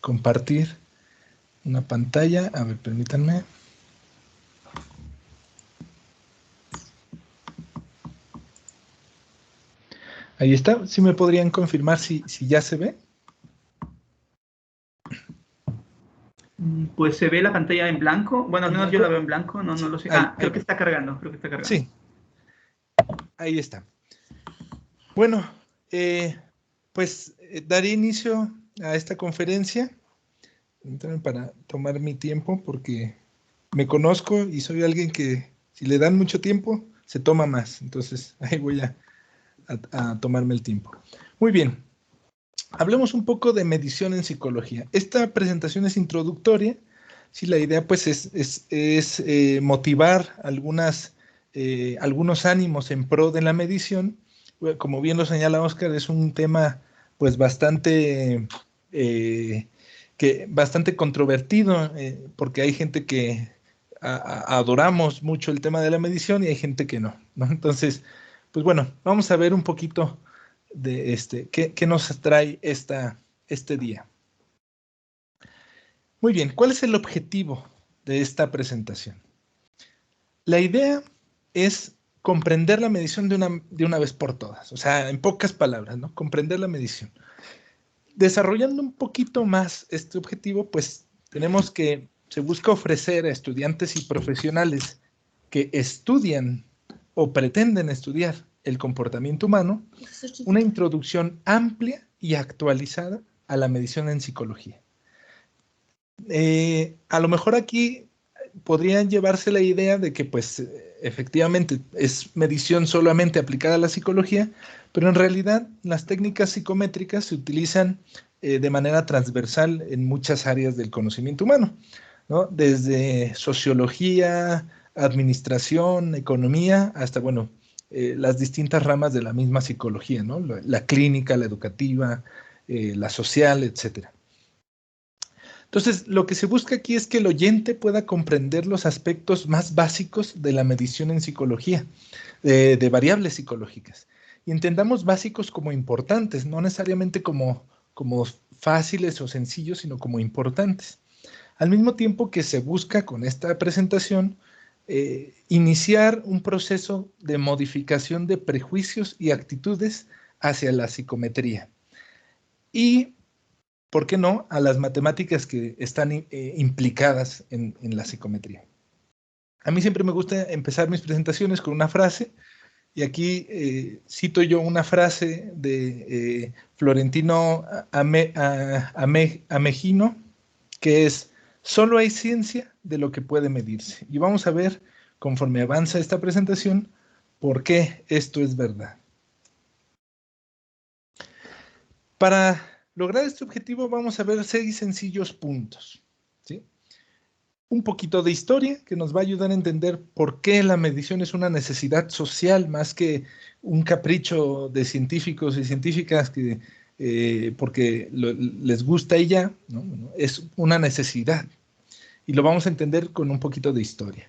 compartir una pantalla. A ver, permítanme. Ahí está. ¿Sí me podrían confirmar si ya se ve? Pues se ve la pantalla en blanco. Bueno, al ¿En menos yo la blanco? veo en blanco, no, no Sí, lo sé. ahí Creo que va. está cargando, creo que está cargando. Sí, ahí está. Bueno, pues daré inicio a esta conferencia. Permítanme para tomar mi tiempo porque me conozco y soy alguien que si le dan mucho tiempo, se toma más. Entonces, ahí voy a tomarme el tiempo. Muy bien. Hablemos un poco de medición en psicología. Esta presentación es introductoria. Sí, la idea pues es motivar algunos ánimos en pro de la medición. Como bien lo señala Oscar, es un tema pues bastante controvertido, porque hay gente que adoramos mucho el tema de la medición y hay gente que no. Entonces, pues bueno, vamos a ver un poquito de qué nos trae este día. Muy bien, ¿cuál es el objetivo de esta presentación? La idea es comprender la medición de una vez por todas, o sea, en pocas palabras, ¿no? Comprender la medición. Desarrollando un poquito más este objetivo, pues tenemos que se busca ofrecer a estudiantes y profesionales que estudian o pretenden estudiar el comportamiento humano una introducción amplia y actualizada a la medición en psicología. A lo mejor aquí podrían llevarse la idea de que pues efectivamente es medición solamente aplicada a la psicología, pero en realidad las técnicas psicométricas se utilizan de manera transversal en muchas áreas del conocimiento humano, ¿no? Desde sociología, administración, economía, hasta, bueno, las distintas ramas de la misma psicología, ¿no? La clínica, la educativa, la social, etcétera. Entonces, lo que se busca aquí es que el oyente pueda comprender los aspectos más básicos de la medición en psicología, de variables psicológicas. Y entendamos básicos como importantes, no necesariamente como fáciles o sencillos, sino como importantes. Al mismo tiempo que se busca con esta presentación iniciar un proceso de modificación de prejuicios y actitudes hacia la psicometría. Y ¿por qué no?, a las matemáticas que están implicadas en la psicometría. A mí siempre me gusta empezar mis presentaciones con una frase, y aquí cito yo una frase de Florentino Amegino, que es: solo hay ciencia de lo que puede medirse. Y vamos a ver, conforme avanza esta presentación, por qué esto es verdad. Para lograr este objetivo vamos a ver 6 sencillos puntos, ¿sí? Un poquito de historia que nos va a ayudar a entender por qué la medición es una necesidad social más que un capricho de científicos y científicas porque les gusta y ya, ¿no? Es una necesidad. Y lo vamos a entender con un poquito de historia.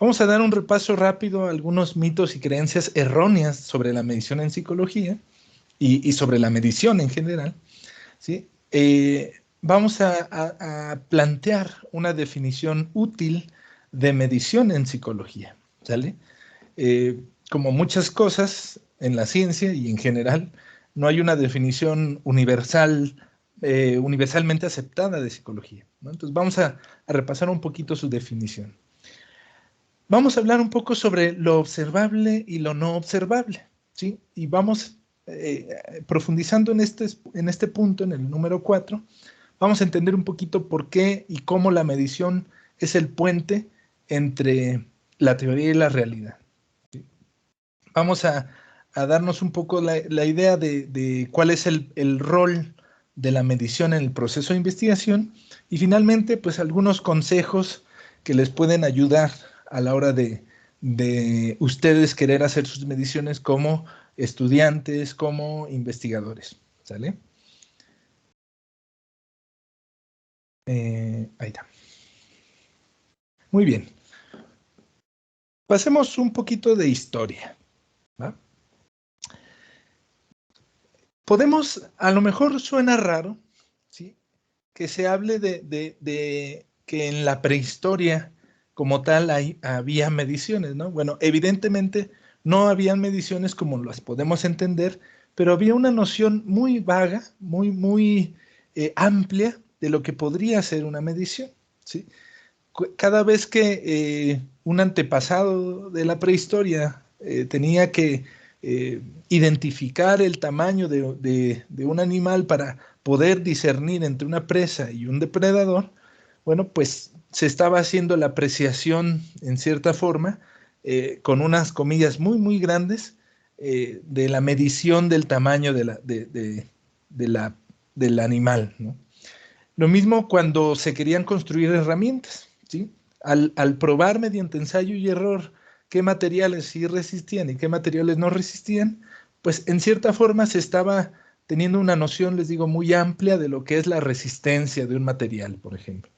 Vamos a dar un repaso rápido a algunos mitos y creencias erróneas sobre la medición en psicología y sobre la medición en general, ¿sí? Vamos a plantear una definición útil de medición en psicología, ¿sale? Como muchas cosas en la ciencia y en general, no hay una definición universalmente aceptada de psicología, ¿no? Entonces vamos a repasar un poquito su definición. Vamos a hablar un poco sobre lo observable y lo no observable, ¿sí? Y vamos profundizando en este punto, en el número 4, vamos a entender un poquito por qué y cómo la medición es el puente entre la teoría y la realidad. ¿Sí? Vamos a darnos un poco la idea de cuál es el rol de la medición en el proceso de investigación y finalmente, pues algunos consejos que les pueden ayudar a la hora de ustedes querer hacer sus mediciones como estudiantes, como investigadores. ¿Sale? Ahí está. Muy bien. Pasemos un poquito de historia, ¿va? A lo mejor suena raro, ¿sí? Que se hable de que en la prehistoria como tal había mediciones, ¿no? Bueno, evidentemente no habían mediciones como las podemos entender, pero había una noción muy vaga, muy amplia de lo que podría ser una medición, ¿sí? Cada vez que un antepasado de la prehistoria tenía que identificar el tamaño de un animal para poder discernir entre una presa y un depredador, bueno, pues se estaba haciendo la apreciación en cierta forma, con unas comillas muy grandes, de la medición del tamaño de la, del animal, ¿no? Lo mismo cuando se querían construir herramientas, ¿sí? Al probar mediante ensayo y error qué materiales sí resistían y qué materiales no resistían, pues en cierta forma se estaba teniendo una noción, les digo, muy amplia de lo que es la resistencia de un material, por ejemplo,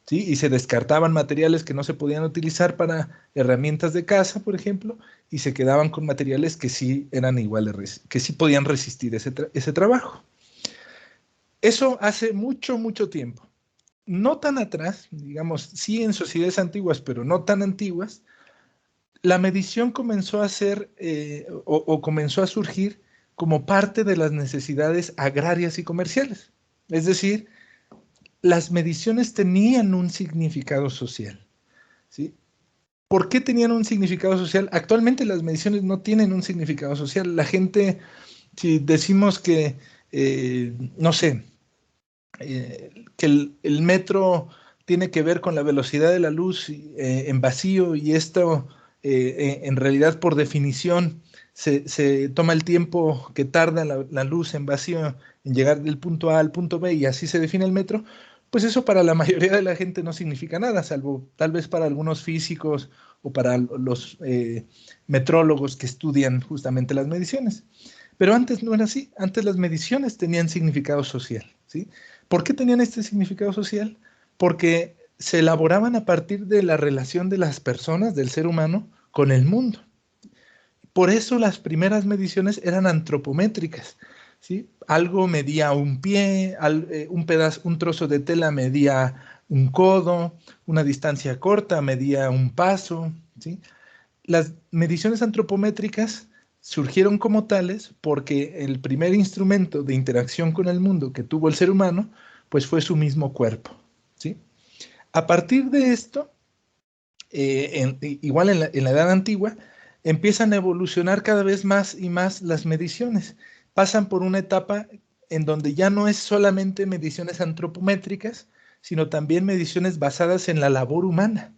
¿sí? Y se descartaban materiales que no se podían utilizar para herramientas de caza, por ejemplo, y se quedaban con materiales que sí eran iguales, que sí podían resistir ese trabajo. Eso hace mucho tiempo. No tan atrás, digamos, sí en sociedades antiguas, pero no tan antiguas, la medición comenzó a ser o comenzó a surgir como parte de las necesidades agrarias y comerciales. Es decir, las mediciones tenían un significado social, ¿sí? ¿Por qué tenían un significado social? Actualmente las mediciones no tienen un significado social. La gente, si decimos que, no sé, que el metro tiene que ver con la velocidad de la luz en vacío y esto en realidad por definición se toma el tiempo que tarda la luz en vacío en llegar del punto A al punto B y así se define el metro, pues eso para la mayoría de la gente no significa nada, salvo tal vez para algunos físicos o para los metrólogos que estudian justamente las mediciones. Pero antes no era así, antes las mediciones tenían significado social, ¿sí? ¿Por qué tenían este significado social? Porque se elaboraban a partir de la relación de las personas, del ser humano, con el mundo. Por eso las primeras mediciones eran antropométricas, ¿sí? Algo medía un pie, un pedazo, un trozo de tela medía un codo, una distancia corta medía un paso, ¿sí? Las mediciones antropométricas surgieron como tales porque el primer instrumento de interacción con el mundo que tuvo el ser humano, pues fue su mismo cuerpo, ¿sí? A partir de esto, igual en la Edad Antigua, empiezan a evolucionar cada vez más y más las mediciones. Pasan por una etapa en donde ya no es solamente mediciones antropométricas, sino también mediciones basadas en la labor humana.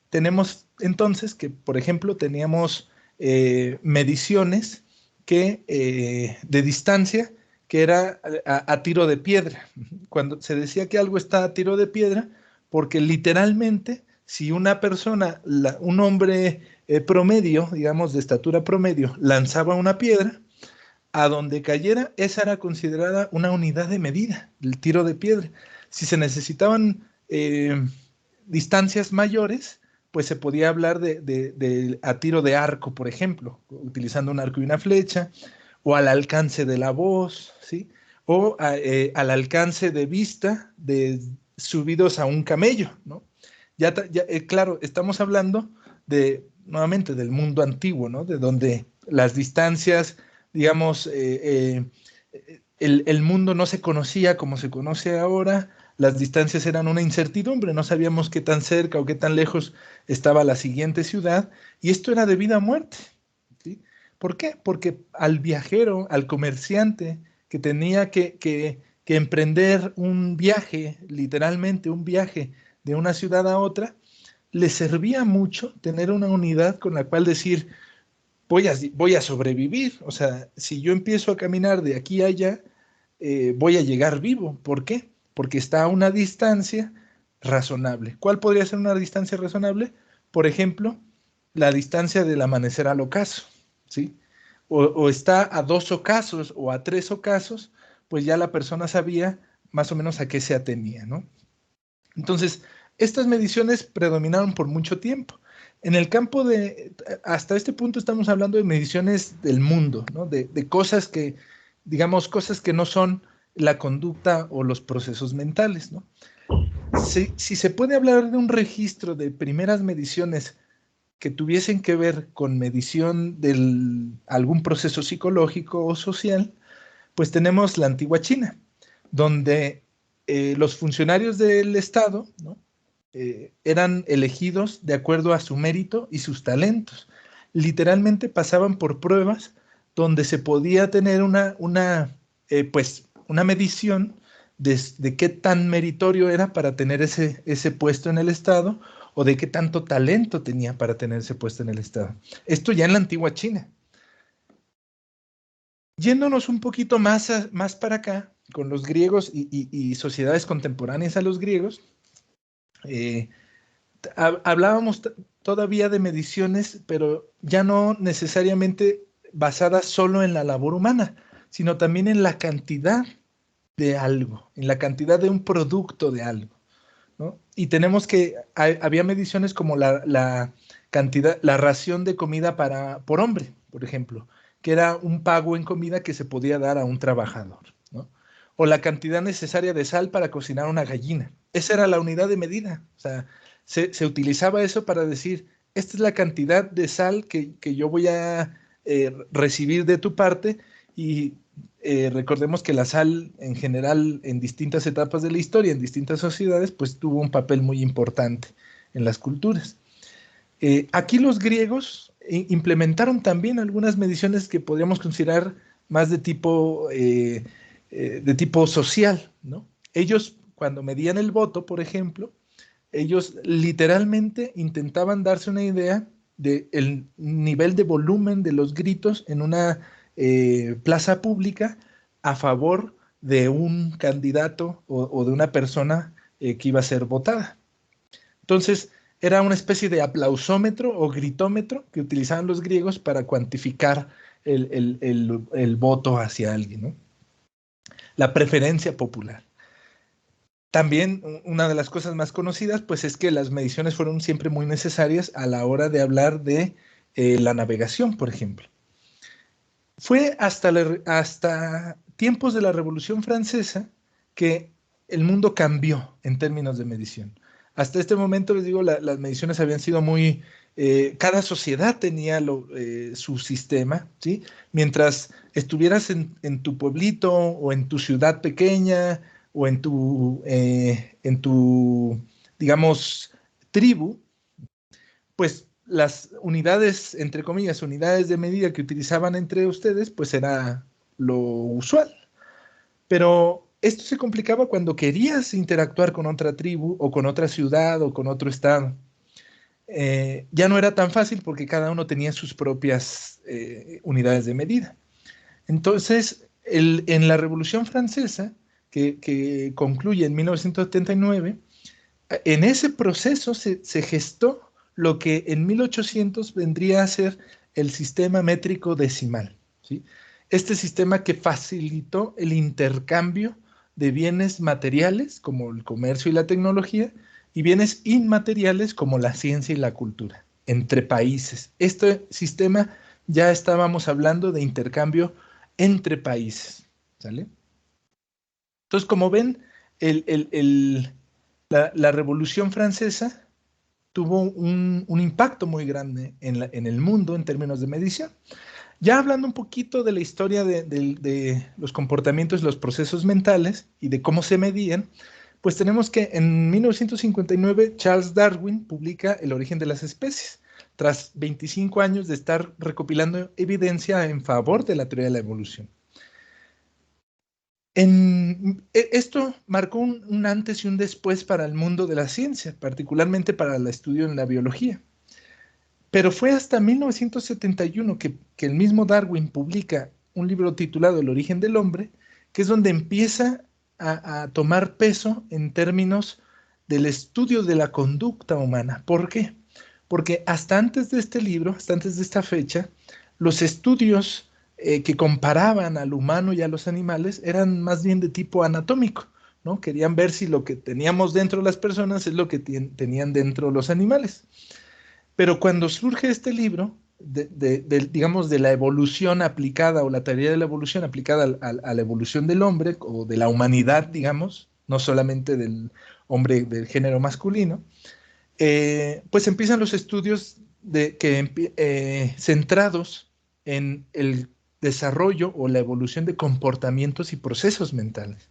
Tenemos entonces que, por ejemplo, teníamos mediciones de distancia que era a tiro de piedra. Cuando se decía que algo está a tiro de piedra, porque literalmente, si una persona, un hombre promedio, digamos de estatura promedio, lanzaba una piedra, a donde cayera, esa era considerada una unidad de medida, el tiro de piedra. Si se necesitaban distancias mayores, pues se podía hablar de a tiro de arco, por ejemplo, utilizando un arco y una flecha, o al alcance de la voz, ¿sí? O al alcance de vista de subidos a un camello, ¿no? Claro, estamos hablando nuevamente, del mundo antiguo, ¿no? De donde las distancias, digamos, el mundo no se conocía como se conoce ahora, las distancias eran una incertidumbre, no sabíamos qué tan cerca o qué tan lejos estaba la siguiente ciudad, y esto era de vida a muerte, ¿sí? ¿Por qué? Porque al viajero, al comerciante que tenía que emprender un viaje, literalmente un viaje de una ciudad a otra, le servía mucho tener una unidad con la cual decir, voy a sobrevivir. O sea, si yo empiezo a caminar de aquí a allá, voy a llegar vivo. ¿Por qué? Porque está a una distancia razonable. ¿Cuál podría ser una distancia razonable? Por ejemplo, la distancia del amanecer al ocaso, ¿sí? O está a 2 ocasos o a 3 ocasos, pues ya la persona sabía más o menos a qué se atenía, ¿no? Entonces, estas mediciones predominaron por mucho tiempo. En el campo hasta este punto estamos hablando de mediciones del mundo, ¿no? De cosas que, digamos, cosas que no son la conducta o los procesos mentales, ¿no? Si se puede hablar de un registro de primeras mediciones que tuviesen que ver con medición de algún proceso psicológico o social, pues tenemos la antigua China, donde los funcionarios del Estado, ¿no? Eran elegidos de acuerdo a su mérito y sus talentos. Literalmente pasaban por pruebas donde se podía tener pues, una medición de qué tan meritorio era para tener ese puesto en el Estado o de qué tanto talento tenía para tener ese puesto en el Estado. Esto ya en la antigua China. Yéndonos un poquito más para acá, con los griegos y sociedades contemporáneas a los griegos, hablábamos todavía de mediciones, pero ya no necesariamente basadas solo en la labor humana, sino también en la cantidad de algo, en la cantidad de un producto de algo, ¿no? Y tenemos había mediciones como la cantidad, la ración de comida por hombre, por ejemplo, que era un pago en comida que se podía dar a un trabajador, ¿no? O la cantidad necesaria de sal para cocinar una gallina. Esa era la unidad de medida. O sea, se utilizaba eso para decir, esta es la cantidad de sal que yo voy a recibir de tu parte y recordemos que la sal en general en distintas etapas de la historia, en distintas sociedades, pues tuvo un papel muy importante en las culturas. Aquí los griegos implementaron también algunas mediciones que podríamos considerar más de tipo social, ¿no? Ellos, cuando medían el voto, por ejemplo, ellos literalmente intentaban darse una idea del nivel de volumen de los gritos en una plaza pública a favor de un candidato o de una persona que iba a ser votada. Entonces, era una especie de aplausómetro o gritómetro que utilizaban los griegos para cuantificar el voto hacia alguien, ¿no? La preferencia popular. También una de las cosas más conocidas, pues es que las mediciones fueron siempre muy necesarias a la hora de hablar de la navegación, por ejemplo. Fue hasta tiempos de la Revolución Francesa que el mundo cambió en términos de medición. Hasta este momento, les digo, las mediciones habían sido muy... cada sociedad tenía su sistema, ¿sí? Mientras estuvieras en tu pueblito o en tu ciudad pequeña o en tu digamos, tribu, pues las unidades, entre comillas, unidades de medida que utilizaban entre ustedes, pues era lo usual. Pero esto se complicaba cuando querías interactuar con otra tribu o con otra ciudad o con otro estado. Ya no era tan fácil porque cada uno tenía sus propias unidades de medida. Entonces, en la Revolución Francesa, que concluye en 1979, en ese proceso se gestó lo que en 1800 vendría a ser el sistema métrico decimal, ¿sí? Este sistema que facilitó el intercambio de bienes materiales como el comercio y la tecnología y bienes inmateriales como la ciencia y la cultura entre países. Este sistema ya estábamos hablando de intercambio entre países, ¿sale? Entonces, como ven, la Revolución Francesa tuvo un impacto muy grande en el mundo en términos de medición. Ya hablando un poquito de la historia de los comportamientos, los procesos mentales y de cómo se medían, pues tenemos que en 1959 Charles Darwin publica El origen de las especies, tras 25 años de estar recopilando evidencia en favor de la teoría de la evolución. Esto marcó un antes y un después para el mundo de la ciencia, particularmente para el estudio en la biología. Pero fue hasta 1971 que el mismo Darwin publica un libro titulado El origen del hombre, que es donde empieza a tomar peso en términos del estudio de la conducta humana. ¿Por qué? Porque hasta antes de este libro, hasta antes de esta fecha, los estudios que comparaban al humano y a los animales eran más bien de tipo anatómico, ¿no? Querían ver si lo que teníamos dentro de las personas es lo que tenían dentro los animales. Pero cuando surge este libro, digamos, de la evolución aplicada o la teoría de la evolución aplicada a la evolución del hombre o de la humanidad, digamos, no solamente del hombre del género masculino, pues empiezan los estudios centrados en el desarrollo o la evolución de comportamientos y procesos mentales.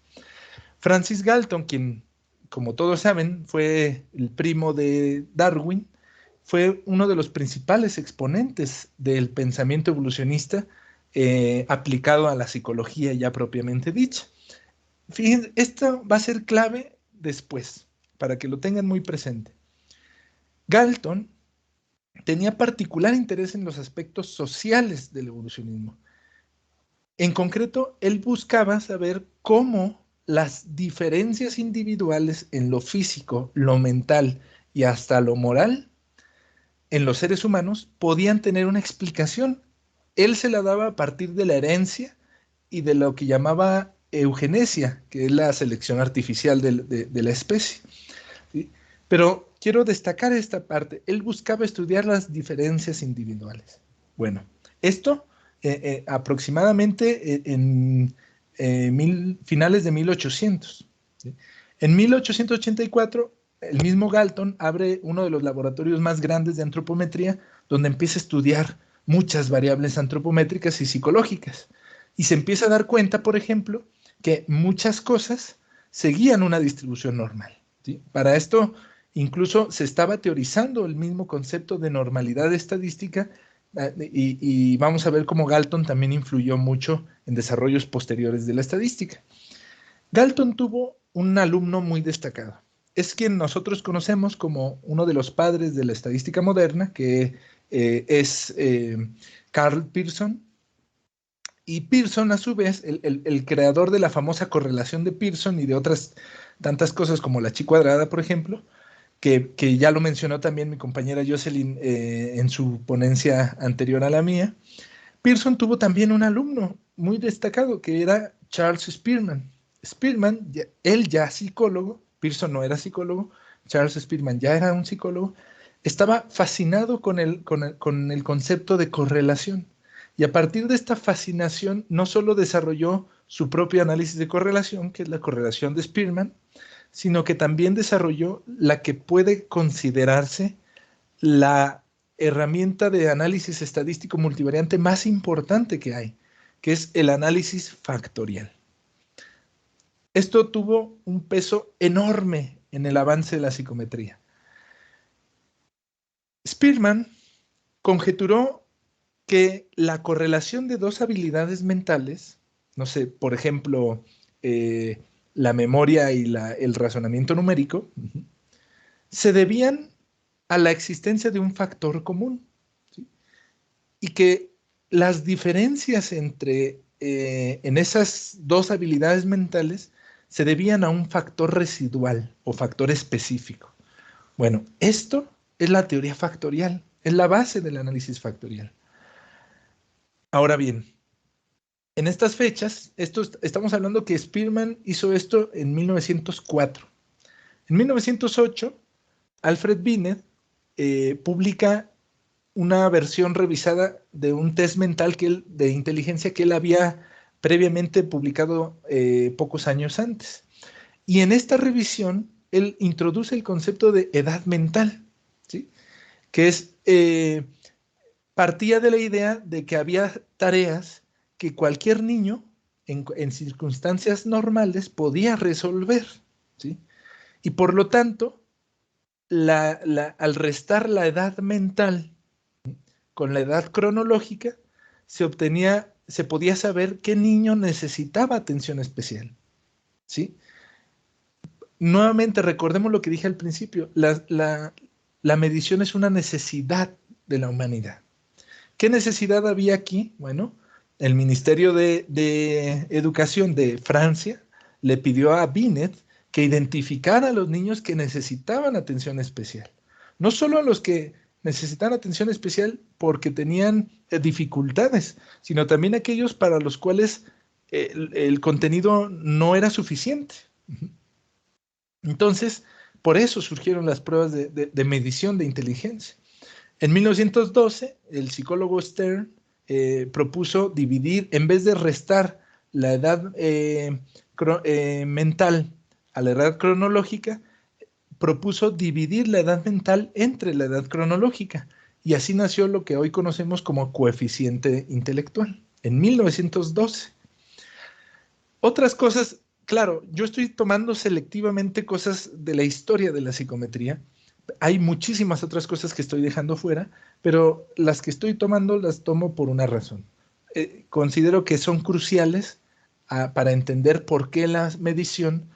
Francis Galton, quien, como todos saben, fue el primo de Darwin, fue uno de los principales exponentes del pensamiento evolucionista aplicado a la psicología ya propiamente dicha. Fíjense, esto va a ser clave después, para que lo tengan muy presente. Galton tenía particular interés en los aspectos sociales del evolucionismo. En concreto, él buscaba saber cómo las diferencias individuales en lo físico, lo mental y hasta lo moral en los seres humanos podían tener una explicación. Él se la daba a partir de la herencia y de lo que llamaba eugenesia, que es la selección artificial de la especie. ¿Sí? Pero quiero destacar esta parte. Él buscaba estudiar las diferencias individuales. Bueno, esto aproximadamente en finales de 1800. ¿Sí? En 1884, el mismo Galton abre uno de los laboratorios más grandes de antropometría, donde empieza a estudiar muchas variables antropométricas y psicológicas. Y se empieza a dar cuenta, por ejemplo, que muchas cosas seguían una distribución normal. ¿Sí? Para esto, incluso se estaba teorizando el mismo concepto de normalidad estadística y vamos a ver cómo Galton también influyó mucho en desarrollos posteriores de la estadística. Galton tuvo un alumno muy destacado. Es quien nosotros conocemos como uno de los padres de la estadística moderna, que es Karl Pearson. Y Pearson, a su vez, el creador de la famosa correlación de Pearson y de otras tantas cosas como la chi cuadrada, por ejemplo, que ya lo mencionó también mi compañera Jocelyn en su ponencia anterior a la mía. Pearson tuvo también un alumno muy destacado que era Charles Spearman. Spearman, él ya psicólogo, Pearson no era psicólogo, Charles Spearman ya era un psicólogo, estaba fascinado con el concepto de correlación. Y a partir de esta fascinación, no solo desarrolló su propio análisis de correlación, que es la correlación de Spearman, sino que también desarrolló la que puede considerarse la herramienta de análisis estadístico multivariante más importante que hay, que es el análisis factorial. Esto tuvo un peso enorme en el avance de la psicometría. Spearman conjeturó que la correlación de dos habilidades mentales, no sé, por ejemplo, la memoria y el razonamiento numérico, se debían a la existencia de un factor común, ¿sí? Y que las diferencias en esas dos habilidades mentales se debían a un factor residual o factor específico. Bueno, esto es la teoría factorial, es la base del análisis factorial. Ahora bien, en estas fechas, estamos hablando que Spearman hizo esto en 1904. En 1908, Alfred Binet publica una versión revisada de un test mental de inteligencia que él había previamente publicado pocos años antes. Y en esta revisión, él introduce el concepto de edad mental, ¿sí? Que es, partía de la idea de que había tareas que cualquier niño en circunstancias normales podía resolver, ¿sí? Y por lo tanto, al restar la edad mental con la edad cronológica, se podía saber qué niño necesitaba atención especial, ¿sí? Nuevamente, recordemos lo que dije al principio, la medición es una necesidad de la humanidad. ¿Qué necesidad había aquí? Bueno, el Ministerio de Educación de Francia le pidió a Binet que identificara a los niños que necesitaban atención especial. No solo a los que necesitaban atención especial porque tenían dificultades, sino también aquellos para los cuales el contenido no era suficiente. Entonces, por eso surgieron las pruebas de medición de inteligencia. En 1912, el psicólogo Stern propuso dividir, en vez de restar la edad mental a la edad cronológica, propuso dividir la edad mental entre la edad cronológica. Y así nació lo que hoy conocemos como coeficiente intelectual, en 1912. Otras cosas, claro, yo estoy tomando selectivamente cosas de la historia de la psicometría. Hay muchísimas otras cosas que estoy dejando fuera, pero las que estoy tomando las tomo por una razón. Considero que son cruciales para entender por qué la medición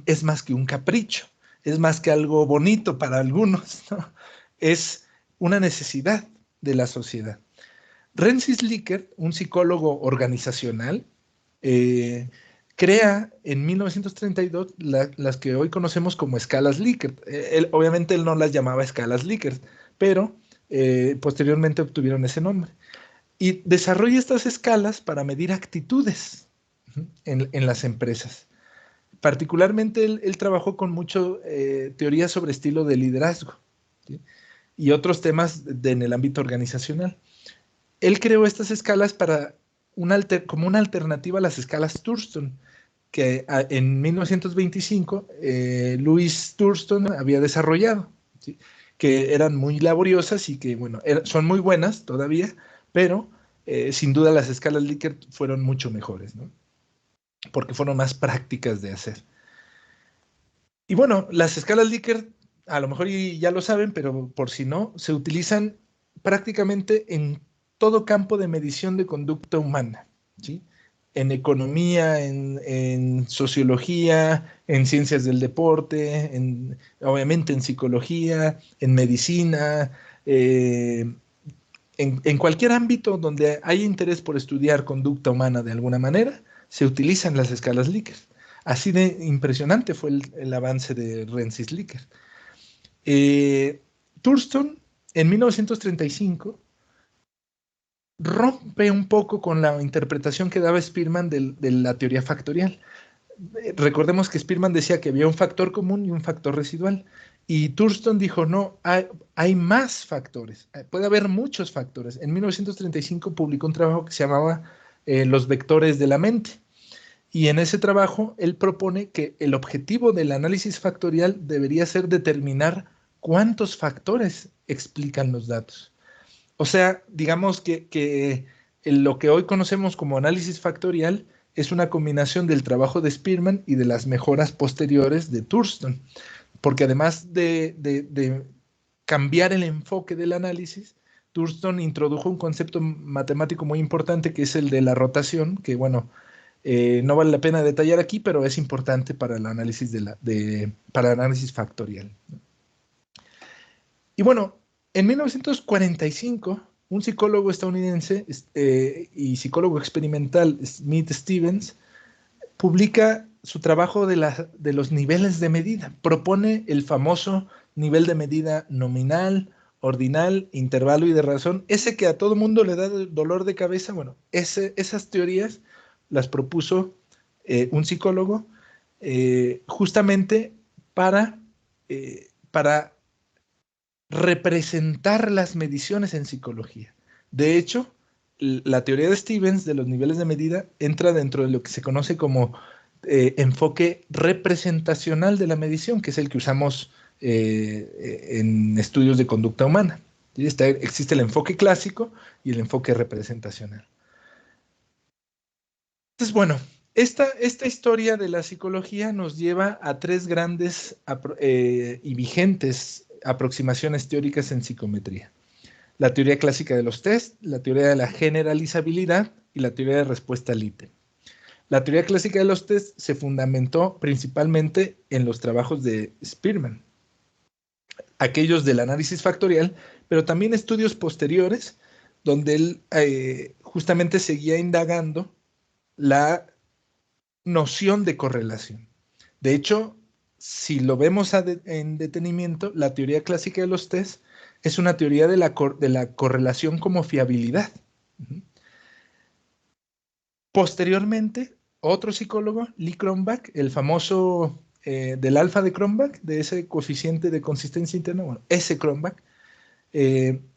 es más que un capricho, es más que algo bonito para algunos, ¿no? Es una necesidad de la sociedad. Rensis Likert, un psicólogo organizacional, crea en 1932 las que hoy conocemos como escalas Likert. Obviamente él no las llamaba escalas Likert, pero posteriormente obtuvieron ese nombre. Y desarrolla estas escalas para medir actitudes en las empresas. Particularmente él trabajó con mucho teoría sobre estilo de liderazgo, ¿sí? Y otros temas en el ámbito organizacional. Él creó estas escalas para como una alternativa a las escalas Thurston, que en 1925 Louis Thurston había desarrollado, ¿sí? Que eran muy laboriosas y que, bueno, son muy buenas todavía, pero sin duda las escalas Likert fueron mucho mejores, ¿no? Porque fueron más prácticas de hacer. Y bueno, las escalas Likert, a lo mejor ya lo saben, pero por si no, se utilizan prácticamente en todo campo de medición de conducta humana, ¿sí? En economía, en sociología, en ciencias del deporte, obviamente en psicología, en medicina, en cualquier ámbito donde hay interés por estudiar conducta humana de alguna manera, se utilizan las escalas Likert. Así de impresionante fue el avance de Rensis Likert. Thurston, en 1935, rompe un poco con la interpretación que daba Spearman de la teoría factorial. Recordemos que Spearman decía que había un factor común y un factor residual. Y Thurston dijo, no, hay más factores, puede haber muchos factores. En 1935 publicó un trabajo que se llamaba Los vectores de la mente. Y en ese trabajo él propone que el objetivo del análisis factorial debería ser determinar cuántos factores explican los datos. O sea, digamos que lo que hoy conocemos como análisis factorial es una combinación del trabajo de Spearman y de las mejoras posteriores de Thurston, porque además de cambiar el enfoque del análisis, Thurston introdujo un concepto matemático muy importante que es el de la rotación, que bueno, no vale la pena detallar aquí, pero es importante para el análisis, para el análisis factorial. Y bueno, en 1945, un psicólogo estadounidense y psicólogo experimental, Smith Stevens, publica su trabajo de los niveles de medida. Propone el famoso nivel de medida nominal, ordinal, intervalo y de razón. Ese que a todo mundo le da dolor de cabeza, bueno, esas teorías las propuso un psicólogo justamente para representar las mediciones en psicología. De hecho, la teoría de Stevens de los niveles de medida entra dentro de lo que se conoce como enfoque representacional de la medición, que es el que usamos en estudios de conducta humana. Existe el enfoque clásico y el enfoque representacional. Entonces, bueno, esta historia de la psicología nos lleva a tres grandes y vigentes aproximaciones teóricas en psicometría. La teoría clásica de los test, la teoría de la generalizabilidad y la teoría de respuesta al ítem. La teoría clásica de los test se fundamentó principalmente en los trabajos de Spearman, aquellos del análisis factorial, pero también estudios posteriores donde él justamente seguía indagando la noción de correlación. De hecho, si lo vemos en detenimiento, la teoría clásica de los test es una teoría de la correlación como fiabilidad. Posteriormente, otro psicólogo, Lee Cronbach, el famoso del alfa de Cronbach, de ese coeficiente de consistencia interna, bueno, ese Cronbach,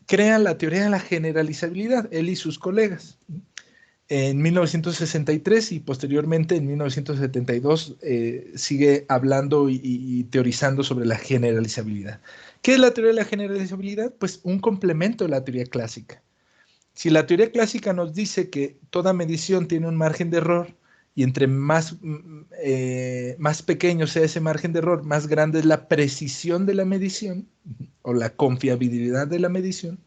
crea la teoría de la generalizabilidad, él y sus colegas. En 1963 y posteriormente en 1972 sigue hablando y teorizando sobre la generalizabilidad. ¿Qué es la teoría de la generalizabilidad? Pues un complemento de la teoría clásica. Si la teoría clásica nos dice que toda medición tiene un margen de error y entre más pequeño sea ese margen de error, más grande es la precisión de la medición o la confiabilidad de la medición,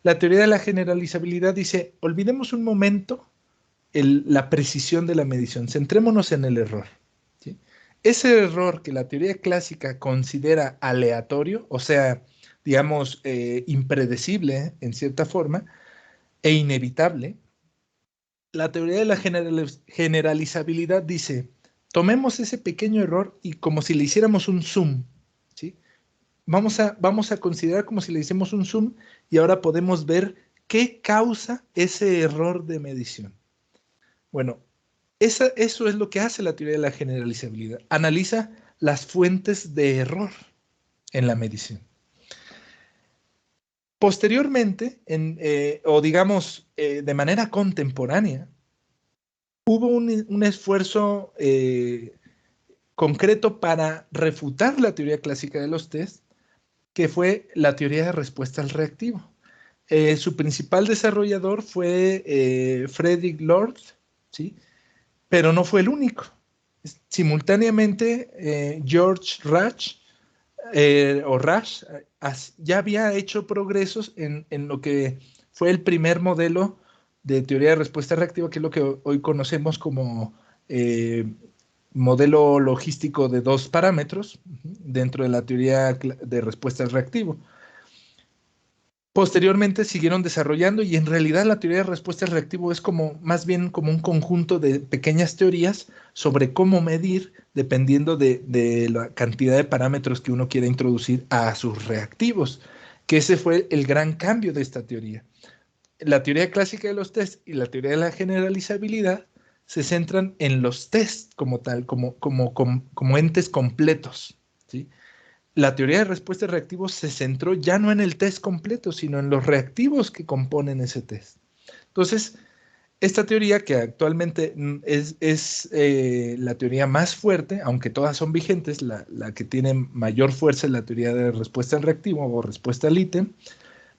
la teoría de la generalizabilidad dice, olvidemos un momento la precisión de la medición, centrémonos en el error. ¿Sí? Ese error que la teoría clásica considera aleatorio, o sea, digamos, impredecible en cierta forma, e inevitable, la teoría de la generalizabilidad dice, tomemos ese pequeño error y como si le hiciéramos un zoom, ¿sí? Vamos a considerar como si le hiciéramos un zoom y ahora podemos ver qué causa ese error de medición. Bueno, eso es lo que hace la teoría de la generalizabilidad. Analiza las fuentes de error en la medición. Posteriormente, o digamos de manera contemporánea, hubo un esfuerzo concreto para refutar la teoría clásica de los test, que fue la teoría de respuesta al reactivo. Su principal desarrollador fue Frederick Lord, ¿sí? Pero no fue el único. Simultáneamente, George Rasch, ya había hecho progresos en lo que fue el primer modelo de teoría de respuesta reactiva, que es lo que hoy conocemos como modelo logístico de dos parámetros dentro de la teoría de respuesta al reactivo. Posteriormente siguieron desarrollando y en realidad la teoría de respuesta al reactivo es más bien como un conjunto de pequeñas teorías sobre cómo medir dependiendo de la cantidad de parámetros que uno quiera introducir a sus reactivos, que ese fue el gran cambio de esta teoría. La teoría clásica de los tests y la teoría de la generalizabilidad se centran en los tests como tal, como entes completos, ¿sí? La teoría de respuesta de reactivos se centró ya no en el test completo, sino en los reactivos que componen ese test. Entonces, esta teoría que actualmente es la teoría más fuerte, aunque todas son vigentes, la que tiene mayor fuerza es la teoría de respuesta al reactivo o respuesta al ítem,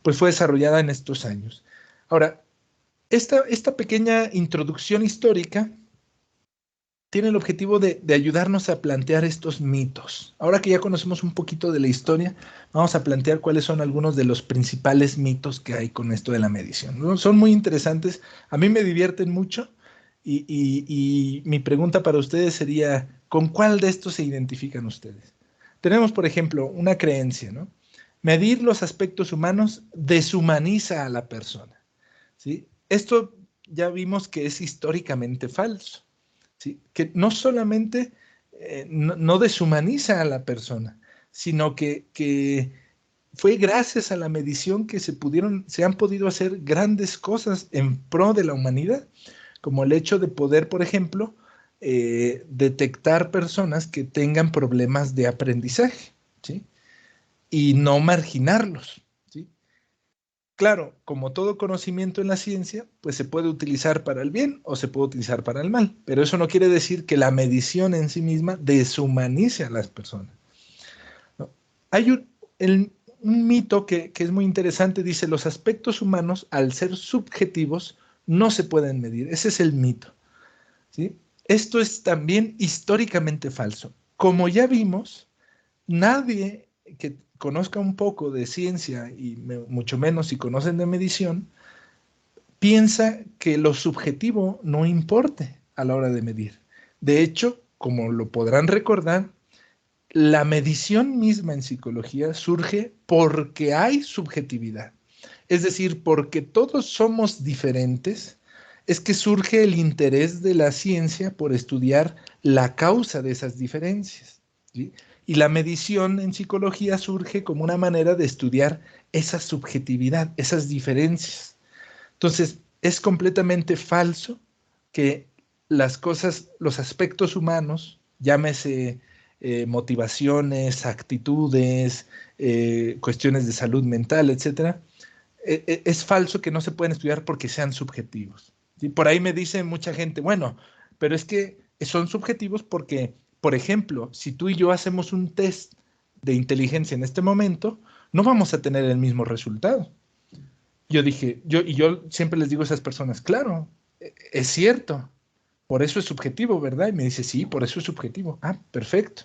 pues fue desarrollada en estos años. Ahora, esta pequeña introducción histórica tiene el objetivo de ayudarnos a plantear estos mitos. Ahora que ya conocemos un poquito de la historia, vamos a plantear cuáles son algunos de los principales mitos que hay con esto de la medición, ¿no? Son muy interesantes, a mí me divierten mucho y mi pregunta para ustedes sería, ¿con cuál de estos se identifican ustedes? Tenemos, por ejemplo, una creencia, ¿no? Medir los aspectos humanos deshumaniza a la persona, ¿sí? Esto ya vimos que es históricamente falso. ¿Sí? Que no solamente no deshumaniza a la persona, sino que fue gracias a la medición que se han podido hacer grandes cosas en pro de la humanidad, como el hecho de poder, por ejemplo, detectar personas que tengan problemas de aprendizaje, ¿sí? Y no marginarlos, ¿sí? Claro, como todo conocimiento en la ciencia, pues se puede utilizar para el bien o se puede utilizar para el mal, pero eso no quiere decir que la medición en sí misma deshumanice a las personas, ¿no? Hay un mito que es muy interesante, dice, los aspectos humanos, al ser subjetivos, no se pueden medir. Ese es el mito, ¿sí? Esto es también históricamente falso. Como ya vimos, nadie que conozca un poco de ciencia y mucho menos si conocen de medición, piensa que lo subjetivo no importe a la hora de medir. De hecho, como lo podrán recordar, la medición misma en psicología surge porque hay subjetividad. Es decir, porque todos somos diferentes, es que surge el interés de la ciencia por estudiar la causa de esas diferencias, ¿sí? Y la medición en psicología surge como una manera de estudiar esa subjetividad, esas diferencias. Entonces, es completamente falso que las cosas, los aspectos humanos, llámese motivaciones, actitudes, cuestiones de salud mental, etcétera, es falso que no se pueden estudiar porque sean subjetivos. ¿Sí? Por ahí me dice mucha gente, bueno, pero es que son subjetivos porque, por ejemplo, si tú y yo hacemos un test de inteligencia en este momento, no vamos a tener el mismo resultado. Yo dije, yo siempre les digo a esas personas, claro, es cierto, por eso es subjetivo, ¿verdad? Y me dice, sí, por eso es subjetivo. Ah, perfecto.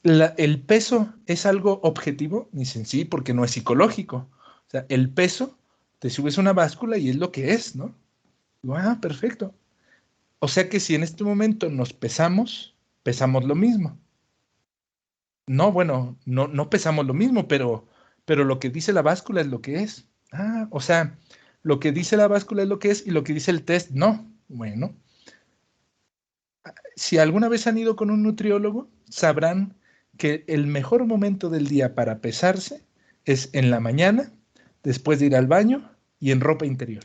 ¿El peso es algo objetivo? Me dicen, sí, porque no es psicológico. O sea, el peso, te subes a una báscula y es lo que es, ¿no? Digo, ah, perfecto. O sea que si en este momento nos pesamos, pesamos lo mismo. No, bueno, no pesamos lo mismo, pero lo que dice la báscula es lo que es. Ah, o sea, lo que dice la báscula es lo que es y lo que dice el test, no. Bueno, si alguna vez han ido con un nutriólogo, sabrán que el mejor momento del día para pesarse es en la mañana, después de ir al baño y en ropa interior.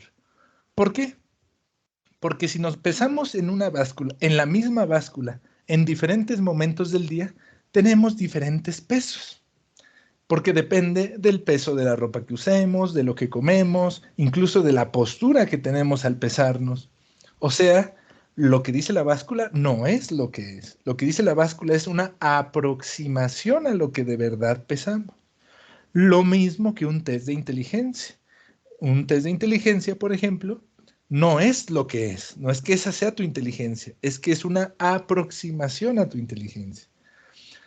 ¿Por qué? Porque si nos pesamos en una báscula, en la misma báscula, en diferentes momentos del día, tenemos diferentes pesos. Porque depende del peso de la ropa que usemos, de lo que comemos, incluso de la postura que tenemos al pesarnos. O sea, lo que dice la báscula no es lo que es. Lo que dice la báscula es una aproximación a lo que de verdad pesamos. Lo mismo que un test de inteligencia. Un test de inteligencia, por ejemplo, no es lo que es. No es que esa sea tu inteligencia, es que es una aproximación a tu inteligencia.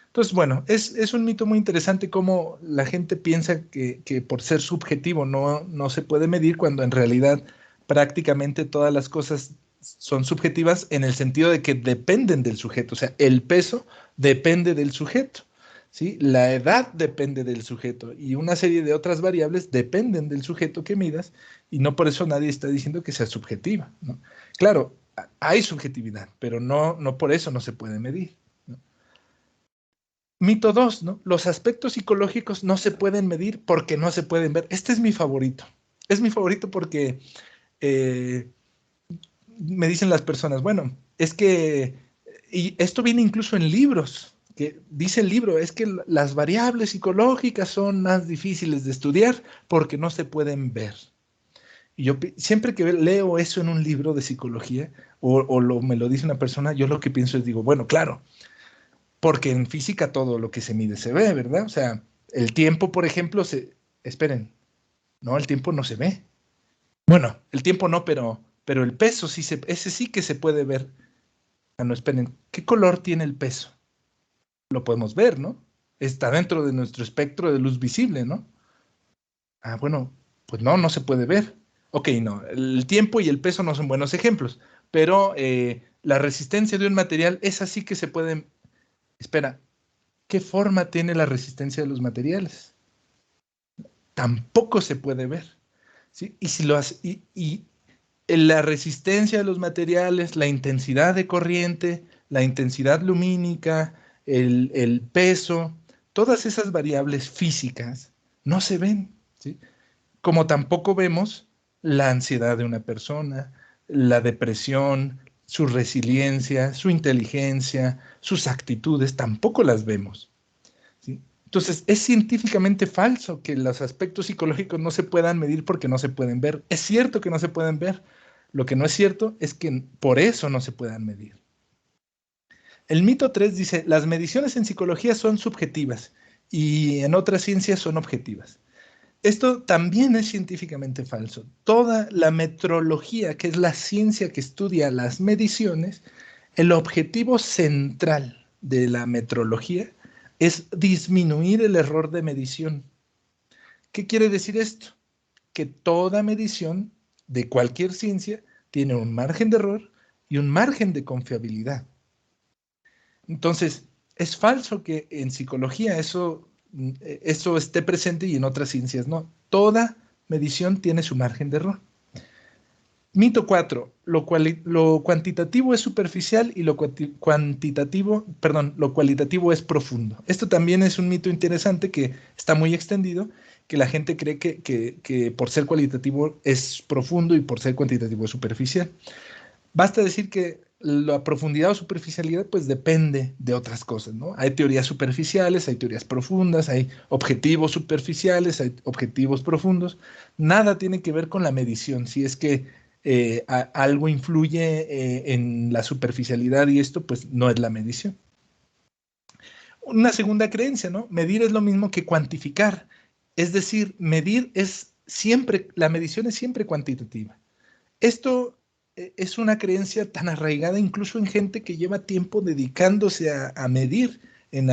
Entonces, bueno, es un mito muy interesante cómo la gente piensa que por ser subjetivo no se puede medir cuando en realidad prácticamente todas las cosas son subjetivas en el sentido de que dependen del sujeto. O sea, el peso depende del sujeto, ¿sí? La edad depende del sujeto y una serie de otras variables dependen del sujeto que midas y no por eso nadie está diciendo que sea subjetiva, ¿no? Claro, hay subjetividad, pero no por eso no se puede medir. Mito 2, ¿no? Los aspectos psicológicos no se pueden medir porque no se pueden ver. Este es mi favorito. Es mi favorito porque eh, me dicen las personas, bueno, es que, y esto viene incluso en libros, que dice el libro, es que las variables psicológicas son más difíciles de estudiar porque no se pueden ver. Y yo siempre que leo eso en un libro de psicología me lo dice una persona, yo lo que pienso es, digo, bueno, claro, porque en física todo lo que se mide se ve, ¿verdad? O sea, el tiempo, por ejemplo, esperen, no, el tiempo no se ve. Bueno, el tiempo no, pero el peso sí ese sí que se puede ver. Ah, no, esperen, ¿qué color tiene el peso? Lo podemos ver, ¿no? Está dentro de nuestro espectro de luz visible, ¿no? Ah, bueno, pues no se puede ver. Ok, no, el tiempo y el peso no son buenos ejemplos, pero la resistencia de un material es así que se puede. Espera, ¿qué forma tiene la resistencia de los materiales? Tampoco se puede ver, ¿sí? Y, si lo hace, y la resistencia de los materiales, la intensidad de corriente, la intensidad lumínica, el peso, todas esas variables físicas no se ven, ¿sí? Como tampoco vemos la ansiedad de una persona, la depresión, su resiliencia, su inteligencia, sus actitudes, tampoco las vemos. ¿Sí? Entonces, es científicamente falso que los aspectos psicológicos no se puedan medir porque no se pueden ver. Es cierto que no se pueden ver. Lo que no es cierto es que por eso no se puedan medir. El mito 3 dice, las mediciones en psicología son subjetivas y en otras ciencias son objetivas. Esto también es científicamente falso. Toda la metrología, que es la ciencia que estudia las mediciones, el objetivo central de la metrología es disminuir el error de medición. ¿Qué quiere decir esto? Que toda medición de cualquier ciencia tiene un margen de error y un margen de confiabilidad. Entonces, es falso que en psicología eso esté presente y en otras ciencias no. Toda medición tiene su margen de error. Mito 4. Lo cuantitativo es superficial y lo cualitativo es profundo. Esto también es un mito interesante que está muy extendido, que la gente cree que por ser cualitativo es profundo y por ser cuantitativo es superficial. Basta decir que la profundidad o superficialidad pues depende de otras cosas, ¿no? Hay teorías superficiales, hay teorías profundas, hay objetivos superficiales, hay objetivos profundos. Nada tiene que ver con la medición. Si es que algo influye en la superficialidad y esto, pues no es la medición. Una segunda creencia, ¿no? Medir es lo mismo que cuantificar. Es decir, medir es siempre, la medición es siempre cuantitativa. Esto es una creencia tan arraigada incluso en gente que lleva tiempo dedicándose a medir en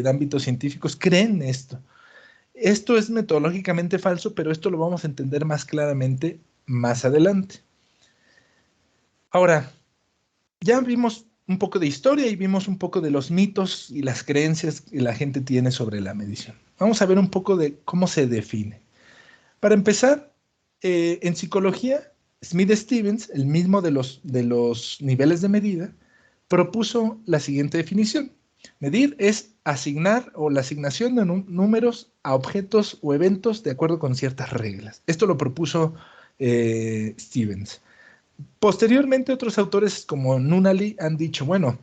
ámbitos científicos. Creen esto. Esto es metodológicamente falso, pero esto lo vamos a entender más claramente más adelante. Ahora, ya vimos un poco de historia y vimos un poco de los mitos y las creencias que la gente tiene sobre la medición. Vamos a ver un poco de cómo se define. Para empezar, en psicología, Smith-Stevens, el mismo de los niveles de medida, propuso la siguiente definición. Medir es asignar o la asignación de números a objetos o eventos de acuerdo con ciertas reglas. Esto lo propuso Stevens. Posteriormente, otros autores como Nunnally han dicho, bueno,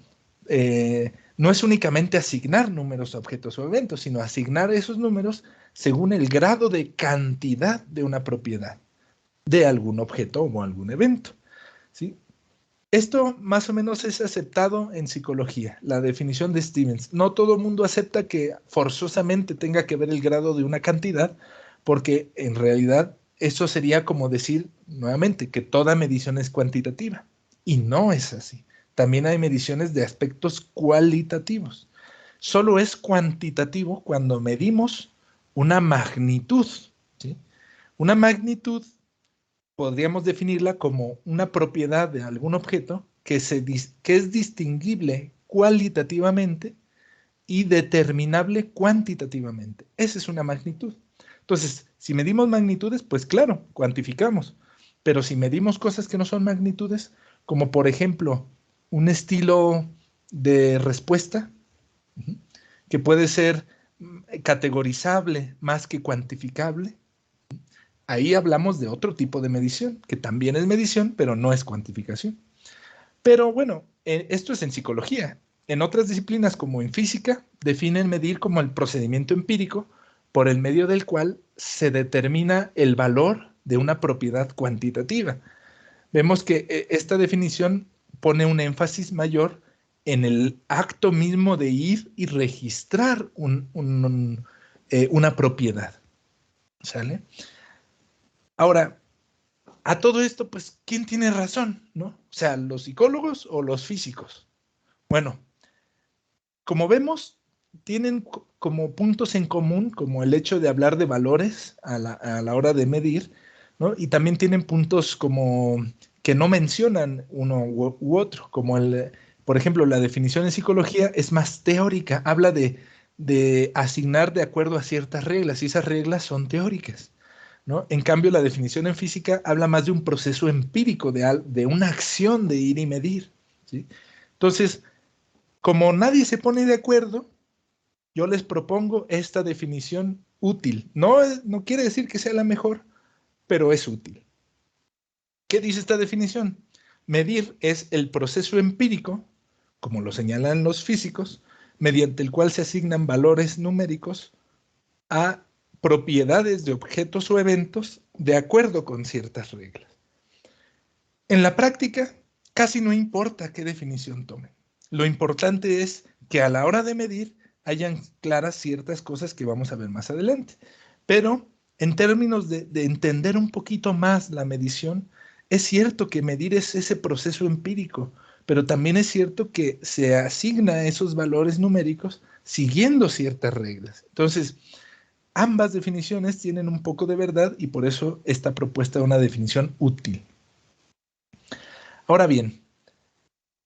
no es únicamente asignar números a objetos o eventos, sino asignar esos números según el grado de cantidad de una propiedad de algún objeto o algún evento, ¿sí? Esto más o menos es aceptado en psicología, la definición de Stevens. No todo el mundo acepta que forzosamente tenga que ver el grado de una cantidad, porque en realidad eso sería como decir nuevamente que toda medición es cuantitativa. Y no es así. También hay mediciones de aspectos cualitativos. Solo es cuantitativo cuando medimos una magnitud, ¿sí? Una magnitud podríamos definirla como una propiedad de algún objeto que es distinguible cualitativamente y determinable cuantitativamente. Esa es una magnitud. Entonces, si medimos magnitudes, pues claro, cuantificamos. Pero si medimos cosas que no son magnitudes, como por ejemplo un estilo de respuesta, que puede ser categorizable más que cuantificable, ahí hablamos de otro tipo de medición, que también es medición, pero no es cuantificación. Pero bueno, esto es en psicología. En otras disciplinas, como en física, definen medir como el procedimiento empírico por el medio del cual se determina el valor de una propiedad cuantitativa. Vemos que esta definición pone un énfasis mayor en el acto mismo de ir y registrar una propiedad. ¿Sale? Ahora, a todo esto, pues, ¿quién tiene razón? ¿No? O sea, ¿los psicólogos o los físicos? Bueno, como vemos, tienen como puntos en común, como el hecho de hablar de valores a la hora de medir, ¿no? Y también tienen puntos como que no mencionan uno u otro, como por ejemplo, la definición en psicología es más teórica, habla de asignar de acuerdo a ciertas reglas, y esas reglas son teóricas, ¿no? En cambio, la definición en física habla más de un proceso empírico, de una acción de ir y medir, ¿sí? Entonces, como nadie se pone de acuerdo, yo les propongo esta definición útil. No quiere decir que sea la mejor, pero es útil. ¿Qué dice esta definición? Medir es el proceso empírico, como lo señalan los físicos, mediante el cual se asignan valores numéricos a propiedades de objetos o eventos de acuerdo con ciertas reglas. En la práctica, casi no importa qué definición tomen. Lo importante es que a la hora de medir hayan claras ciertas cosas que vamos a ver más adelante. Pero en términos de entender un poquito más la medición, es cierto que medir es ese proceso empírico, pero también es cierto que se asigna esos valores numéricos siguiendo ciertas reglas. Entonces, ambas definiciones tienen un poco de verdad y por eso está propuesta una definición útil. Ahora bien,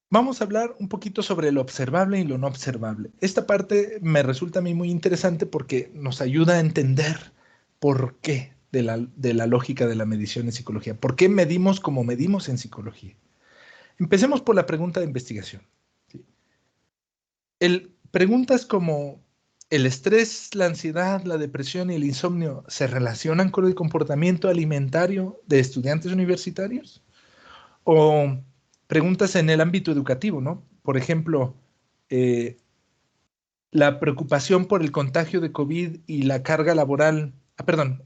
vamos a hablar un poquito sobre lo observable y lo no observable. Esta parte me resulta a mí muy interesante porque nos ayuda a entender por qué de la lógica de la medición en psicología. ¿Por qué medimos como medimos en psicología? Empecemos por la pregunta de investigación. ¿Sí? Preguntas como ¿el estrés, la ansiedad, la depresión y el insomnio se relacionan con el comportamiento alimentario de estudiantes universitarios? O preguntas en el ámbito educativo, ¿no? Por ejemplo, la preocupación por el contagio de COVID y la carga laboral.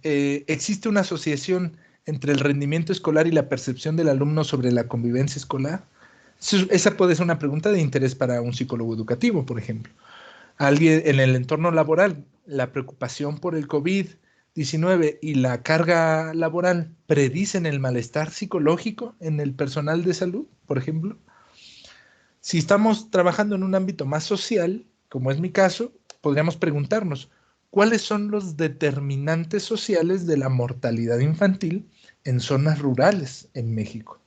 ¿Existe una asociación entre el rendimiento escolar y la percepción del alumno sobre la convivencia escolar? Esa puede ser una pregunta de interés para un psicólogo educativo, por ejemplo. Alguien en el entorno laboral, la preocupación por el COVID-19 y la carga laboral predicen el malestar psicológico en el personal de salud, por ejemplo. Si estamos trabajando en un ámbito más social, como es mi caso, podríamos preguntarnos, ¿cuáles son los determinantes sociales de la mortalidad infantil en zonas rurales en México?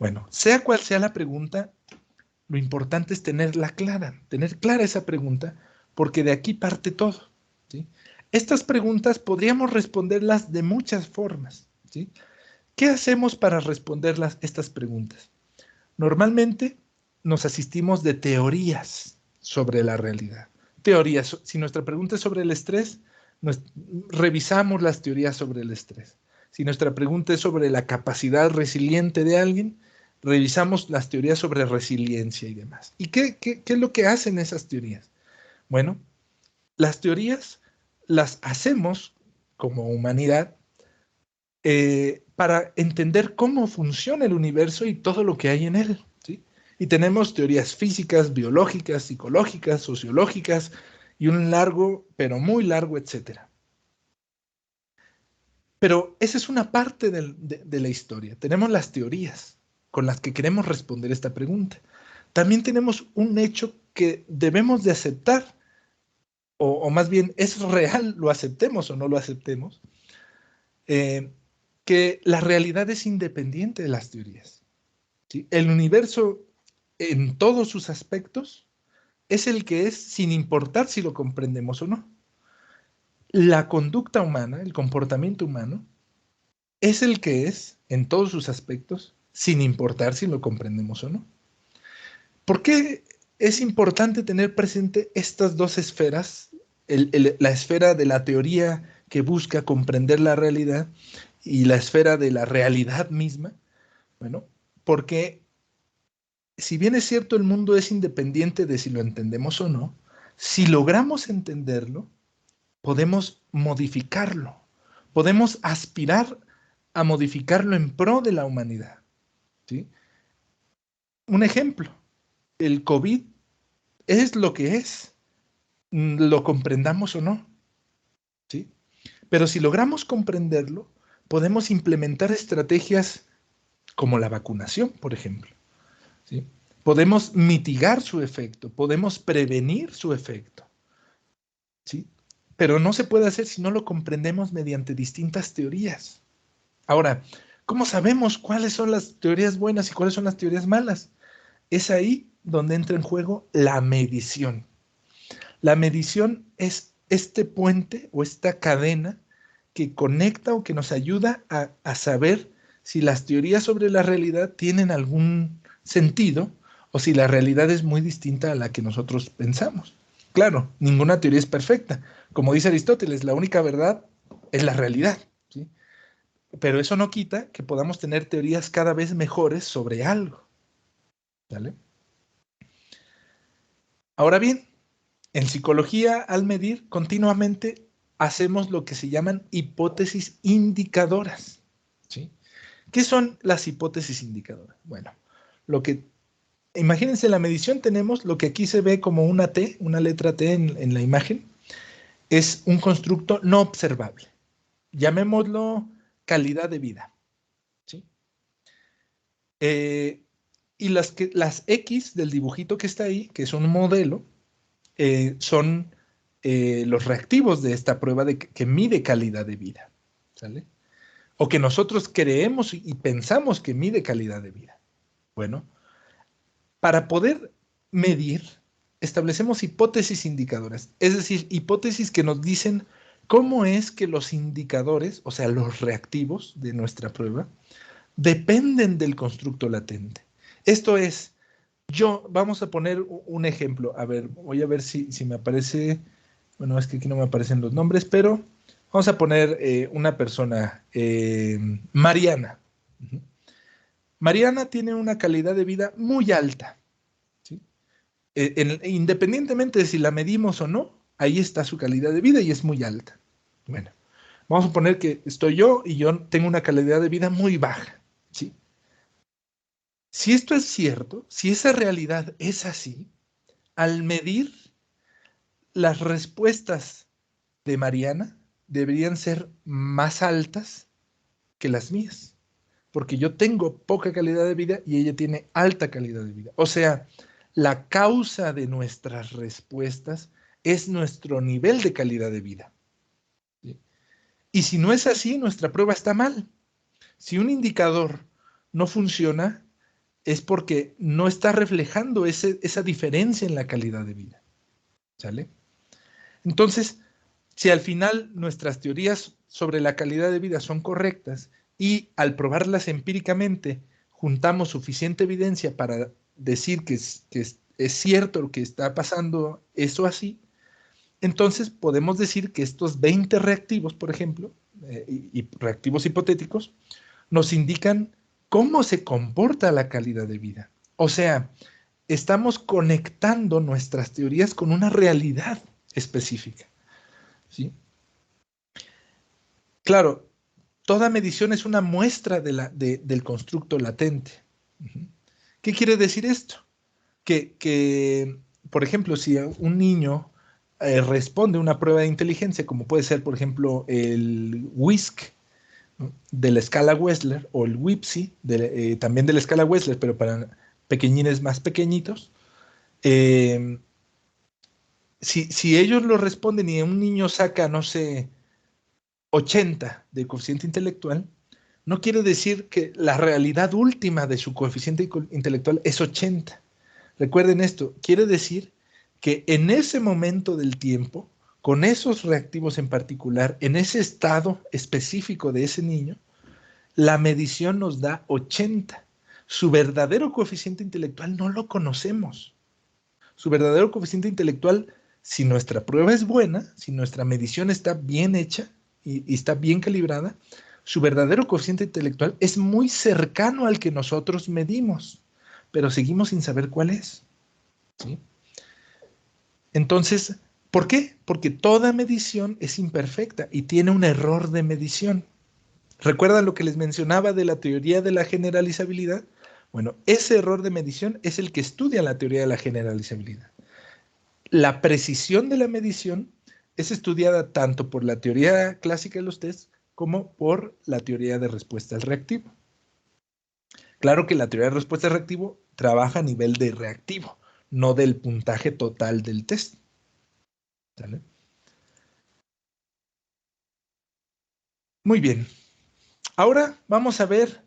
Bueno, sea cual sea la pregunta, lo importante es tener clara esa pregunta, porque de aquí parte todo, ¿sí? Estas preguntas podríamos responderlas de muchas formas, ¿sí? ¿Qué hacemos para responderlas estas preguntas? Normalmente nos asistimos de teorías sobre la realidad. Teorías, si nuestra pregunta es sobre el estrés, revisamos las teorías sobre el estrés. Si nuestra pregunta es sobre la capacidad resiliente de alguien, revisamos las teorías sobre resiliencia y demás. ¿Y qué es lo que hacen esas teorías? Bueno, las teorías las hacemos como humanidad para entender cómo funciona el universo y todo lo que hay en él, ¿sí? Y tenemos teorías físicas, biológicas, psicológicas, sociológicas y un largo, pero muy largo, etcétera. Pero esa es una parte de la historia. Tenemos las teorías con las que queremos responder esta pregunta. También tenemos un hecho que debemos de aceptar, o más bien es real, lo aceptemos o no lo aceptemos, que la realidad es independiente de las teorías, ¿sí? El universo en todos sus aspectos es el que es sin importar si lo comprendemos o no. La conducta humana, el comportamiento humano, es el que es en todos sus aspectos sin importar si lo comprendemos o no. ¿Por qué es importante tener presente estas dos esferas? La esfera de la teoría que busca comprender la realidad y la esfera de la realidad misma. Bueno, porque si bien es cierto el mundo es independiente de si lo entendemos o no, si logramos entenderlo, podemos modificarlo, podemos aspirar a modificarlo en pro de la humanidad, ¿sí? Un ejemplo, el COVID es lo que es, lo comprendamos o no, ¿sí? Pero si logramos comprenderlo, podemos implementar estrategias como la vacunación, por ejemplo, ¿sí? Podemos mitigar su efecto, podemos prevenir su efecto, ¿sí? Pero no se puede hacer si no lo comprendemos mediante distintas teorías. Ahora, ¿cómo sabemos cuáles son las teorías buenas y cuáles son las teorías malas? Es ahí donde entra en juego la medición. La medición es este puente o esta cadena que conecta o que nos ayuda a saber si las teorías sobre la realidad tienen algún sentido o si la realidad es muy distinta a la que nosotros pensamos. Claro, ninguna teoría es perfecta. Como dice Aristóteles, la única verdad es la realidad, ¿sí? Pero eso no quita que podamos tener teorías cada vez mejores sobre algo, ¿vale? Ahora bien, en psicología, al medir, continuamente hacemos lo que se llaman hipótesis indicadoras, ¿sí? ¿Qué son las hipótesis indicadoras? Bueno, imagínense, en la medición tenemos lo que aquí se ve como una T, una letra T en la imagen, es un constructo no observable. Llamémoslo calidad de vida, ¿sí? Y las X del dibujito que está ahí, que es un modelo, son los reactivos de esta prueba que mide calidad de vida, ¿sale? O que nosotros creemos y pensamos que mide calidad de vida. Bueno, para poder medir, establecemos hipótesis indicadoras, es decir, hipótesis que nos dicen cómo es que los indicadores, o sea, los reactivos de nuestra prueba, dependen del constructo latente. Esto es, vamos a poner un ejemplo. A ver, voy a ver si me aparece. Bueno, es que aquí no me aparecen los nombres, pero vamos a poner una persona, Mariana. Mariana tiene una calidad de vida muy alta, ¿sí? Independientemente de si la medimos o no, ahí está su calidad de vida y es muy alta. Bueno, vamos a poner que estoy yo y yo tengo una calidad de vida muy baja, ¿sí? Si esto es cierto, si esa realidad es así, al medir las respuestas de Mariana deberían ser más altas que las mías, porque yo tengo poca calidad de vida y ella tiene alta calidad de vida. O sea, la causa de nuestras respuestas es nuestro nivel de calidad de vida, ¿sí? Y si no es así, nuestra prueba está mal. Si un indicador no funciona, es porque no está reflejando esa diferencia en la calidad de vida, ¿sale? Entonces, si al final nuestras teorías sobre la calidad de vida son correctas y al probarlas empíricamente juntamos suficiente evidencia para decir que es cierto lo que está pasando eso así, entonces podemos decir que estos 20 reactivos, por ejemplo, y reactivos hipotéticos, nos indican cómo se comporta la calidad de vida. O sea, estamos conectando nuestras teorías con una realidad específica, ¿sí? Claro, toda medición es una muestra del constructo latente. ¿Qué quiere decir esto? Por ejemplo, si un niño responde a una prueba de inteligencia, como puede ser, por ejemplo, el WISC, ¿no?, de la escala Wechsler, o el WIPSI, también de la escala Wechsler, pero para pequeñines más pequeñitos, eh, si ellos lo responden y un niño saca, no sé, 80 de coeficiente intelectual, no quiere decir que la realidad última de su coeficiente intelectual es 80. Recuerden esto, quiere decir que en ese momento del tiempo, con esos reactivos en particular, en ese estado específico de ese niño, la medición nos da 80. Su verdadero coeficiente intelectual no lo conocemos. Su verdadero coeficiente intelectual, si nuestra prueba es buena, si nuestra medición está bien hecha y está bien calibrada, su verdadero coeficiente intelectual es muy cercano al que nosotros medimos, pero seguimos sin saber cuál es, ¿sí? Entonces, ¿por qué? Porque toda medición es imperfecta y tiene un error de medición. ¿Recuerdan lo que les mencionaba de la teoría de la generalizabilidad? Bueno, ese error de medición es el que estudia la teoría de la generalizabilidad. La precisión de la medición es estudiada tanto por la teoría clásica de los tests como por la teoría de respuesta al reactivo. Claro que la teoría de respuesta al reactivo trabaja a nivel de reactivo, no del puntaje total del test, ¿sale? Muy bien. Ahora vamos a ver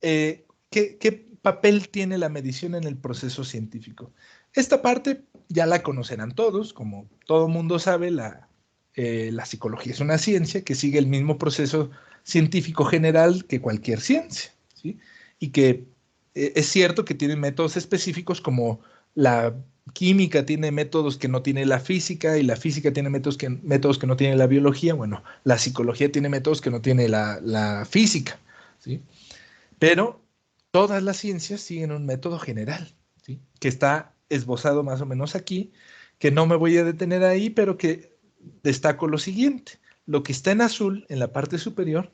qué papel tiene la medición en el proceso científico. Esta parte ya la conocerán todos, como todo mundo sabe, la psicología es una ciencia que sigue el mismo proceso científico general que cualquier ciencia, ¿sí? Y que es cierto que tiene métodos específicos, como la química tiene métodos que no tiene la física y la física tiene métodos que no tiene la biología. Bueno, la psicología tiene métodos que no tiene la física, ¿sí? Pero todas las ciencias siguen un método general, ¿sí?, que está esbozado más o menos aquí, que no me voy a detener ahí, pero que destaco lo siguiente. Lo que está en azul, en la parte superior,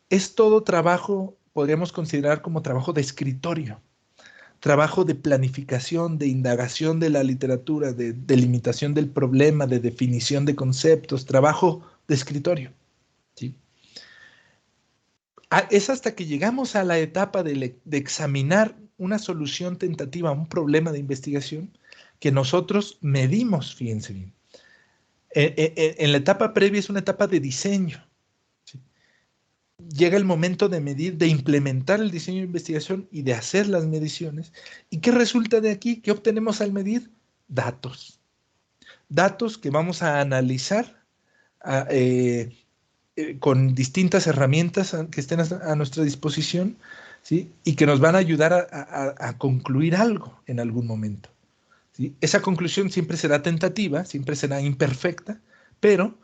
es todo trabajo, podríamos considerar como trabajo de escritorio, trabajo de planificación, de indagación de la literatura, de delimitación del problema, de definición de conceptos, trabajo de escritorio, ¿sí? Es hasta que llegamos a la etapa de examinar una solución tentativa a un problema de investigación que nosotros medimos, fíjense bien. En la etapa previa es una etapa de diseño, ¿sí? Llega el momento de medir, de implementar el diseño de investigación y de hacer las mediciones. ¿Y qué resulta de aquí? ¿Qué obtenemos al medir? Datos. Datos que vamos a analizar con distintas herramientas que estén a nuestra disposición, ¿sí?, y que nos van a ayudar a concluir algo en algún momento, ¿sí? Esa conclusión siempre será tentativa, siempre será imperfecta, pero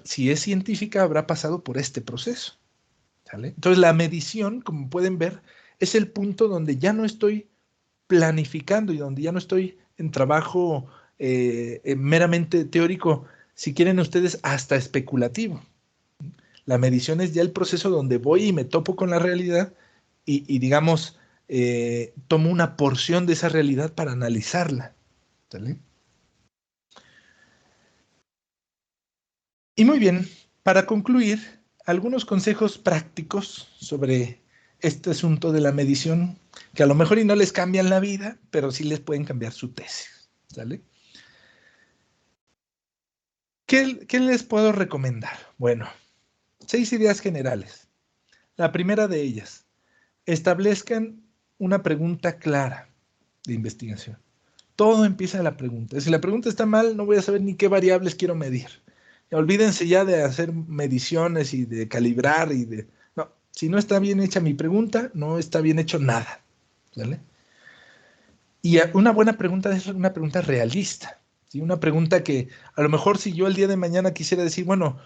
si es científica, habrá pasado por este proceso, ¿sale? Entonces, la medición, como pueden ver, es el punto donde ya no estoy planificando y donde ya no estoy en trabajo meramente teórico, si quieren ustedes, hasta especulativo. La medición es ya el proceso donde voy y me topo con la realidad y digamos, tomo una porción de esa realidad para analizarla. ¿Sale? Y muy bien, para concluir, algunos consejos prácticos sobre este asunto de la medición, que a lo mejor y no les cambian la vida, pero sí les pueden cambiar su tesis. ¿Sale? ¿Qué les puedo recomendar? Bueno, 6 ideas generales. La primera de ellas, establezcan una pregunta clara de investigación. Todo empieza en la pregunta. Si la pregunta está mal, no voy a saber ni qué variables quiero medir. Olvídense ya de hacer mediciones y de calibrar y de... No, si no está bien hecha mi pregunta, no está bien hecho nada. ¿Vale? Y una buena pregunta es una pregunta realista. ¿Sí? Una pregunta que a lo mejor si yo el día de mañana quisiera decir, bueno,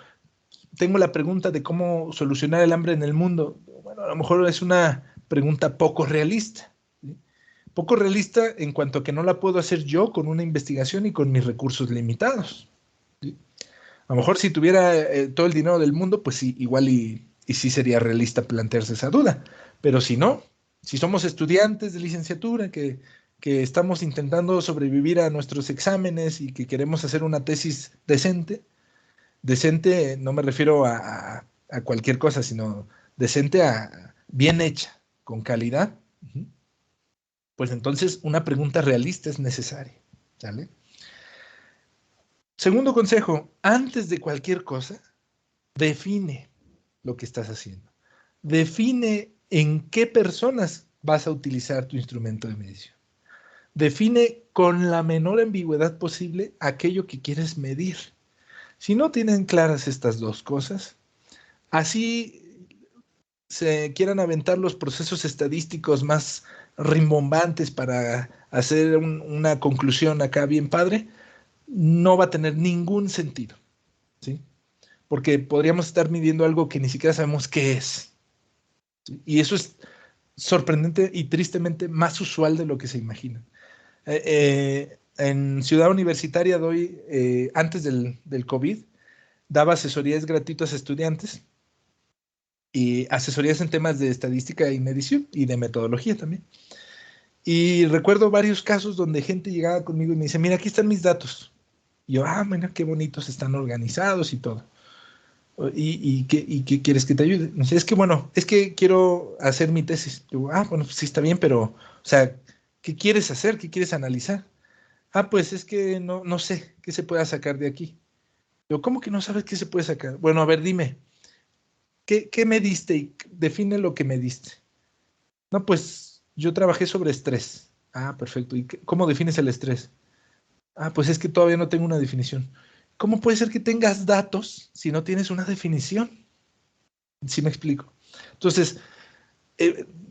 tengo la pregunta de cómo solucionar el hambre en el mundo. Bueno, a lo mejor es una pregunta poco realista. ¿Sí? Poco realista en cuanto a que no la puedo hacer yo con una investigación y con mis recursos limitados. ¿Sí? A lo mejor si tuviera todo el dinero del mundo, pues sí, igual y sí sería realista plantearse esa duda. Pero si no, si somos estudiantes de licenciatura que estamos intentando sobrevivir a nuestros exámenes y que queremos hacer una tesis decente, decente no me refiero a cualquier cosa, sino decente a bien hecha, con calidad, pues entonces una pregunta realista es necesaria. ¿Sale? Segundo consejo, antes de cualquier cosa, define lo que estás haciendo. Define en qué personas vas a utilizar tu instrumento de medición. Define con la menor ambigüedad posible aquello que quieres medir. Si no tienen claras estas dos cosas, así se quieran aventar los procesos estadísticos más rimbombantes para hacer una conclusión acá bien padre, no va a tener ningún sentido, ¿sí? Porque podríamos estar midiendo algo que ni siquiera sabemos qué es, ¿sí? Y eso es sorprendente y tristemente más usual de lo que se imagina. En Ciudad Universitaria doy, antes del COVID, daba asesorías gratuitas a estudiantes y asesorías en temas de estadística y medición y de metodología también. Y recuerdo varios casos donde gente llegaba conmigo y me dice, mira, aquí están mis datos. Y yo, mira, qué bonitos están organizados y todo. ¿Y qué quieres que te ayude? Me dice, es que bueno, es que quiero hacer mi tesis. Yo, bueno, pues sí está bien, pero, o sea, ¿qué quieres hacer? ¿Qué quieres analizar? Pues es que no sé qué se pueda sacar de aquí. Yo, ¿cómo que no sabes qué se puede sacar? Bueno, a ver, dime, ¿qué me diste? Y define lo que me diste. No, pues yo trabajé sobre estrés. Perfecto. ¿Y cómo defines el estrés? Pues es que todavía no tengo una definición. ¿Cómo puede ser que tengas datos si no tienes una definición? ¿Sí me explico? Entonces,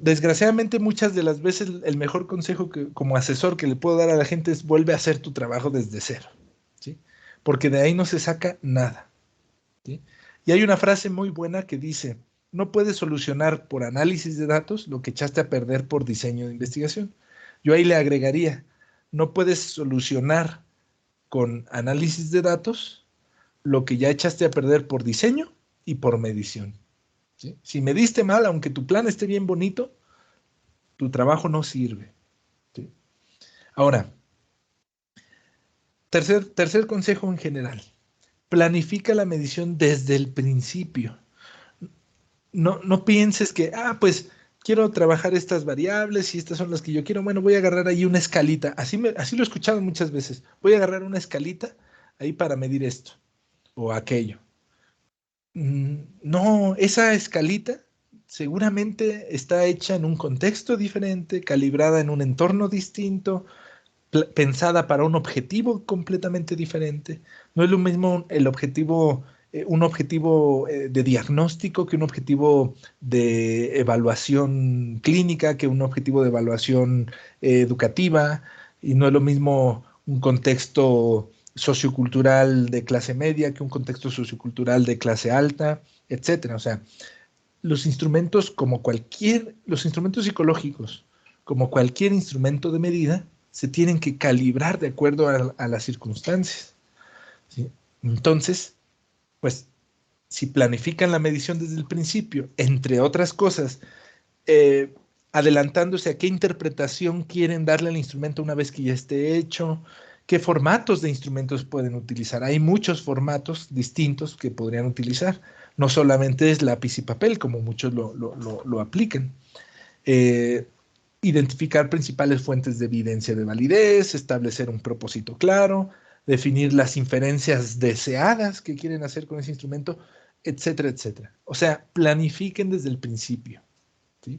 desgraciadamente muchas de las veces el mejor consejo que como asesor que le puedo dar a la gente es vuelve a hacer tu trabajo desde cero, ¿sí? Porque de ahí no se saca nada, ¿sí? Y hay una frase muy buena que dice, no puedes solucionar por análisis de datos lo que echaste a perder por diseño de investigación. Yo ahí le agregaría, no puedes solucionar con análisis de datos lo que ya echaste a perder por diseño y por medición. ¿Sí? Si mediste mal, aunque tu plan esté bien bonito, tu trabajo no sirve. ¿Sí? Ahora, tercer consejo en general, planifica la medición desde el principio. No pienses que, pues quiero trabajar estas variables y estas son las que yo quiero. Bueno, voy a agarrar ahí una escalita. Así lo he escuchado muchas veces. Voy a agarrar una escalita ahí para medir esto o aquello. No, esa escalita seguramente está hecha en un contexto diferente, calibrada en un entorno distinto, pensada para un objetivo completamente diferente. No es lo mismo el objetivo, un objetivo de diagnóstico que un objetivo de evaluación clínica, que un objetivo de evaluación educativa, y no es lo mismo un contexto sociocultural de clase media que un contexto sociocultural de clase alta, etcétera. O sea, los instrumentos los instrumentos psicológicos, como cualquier instrumento de medida, se tienen que calibrar de acuerdo a las circunstancias, ¿sí? Entonces, pues, si planifican la medición desde el principio, entre otras cosas, adelantándose a qué interpretación quieren darle al instrumento una vez que ya esté hecho, qué formatos de instrumentos pueden utilizar. Hay muchos formatos distintos que podrían utilizar. No solamente es lápiz y papel, como muchos lo aplican. Eh, Identificar principales fuentes de evidencia de validez, establecer un propósito claro, definir las inferencias deseadas que quieren hacer con ese instrumento, etcétera, etcétera. O sea, planifiquen desde el principio, ¿sí?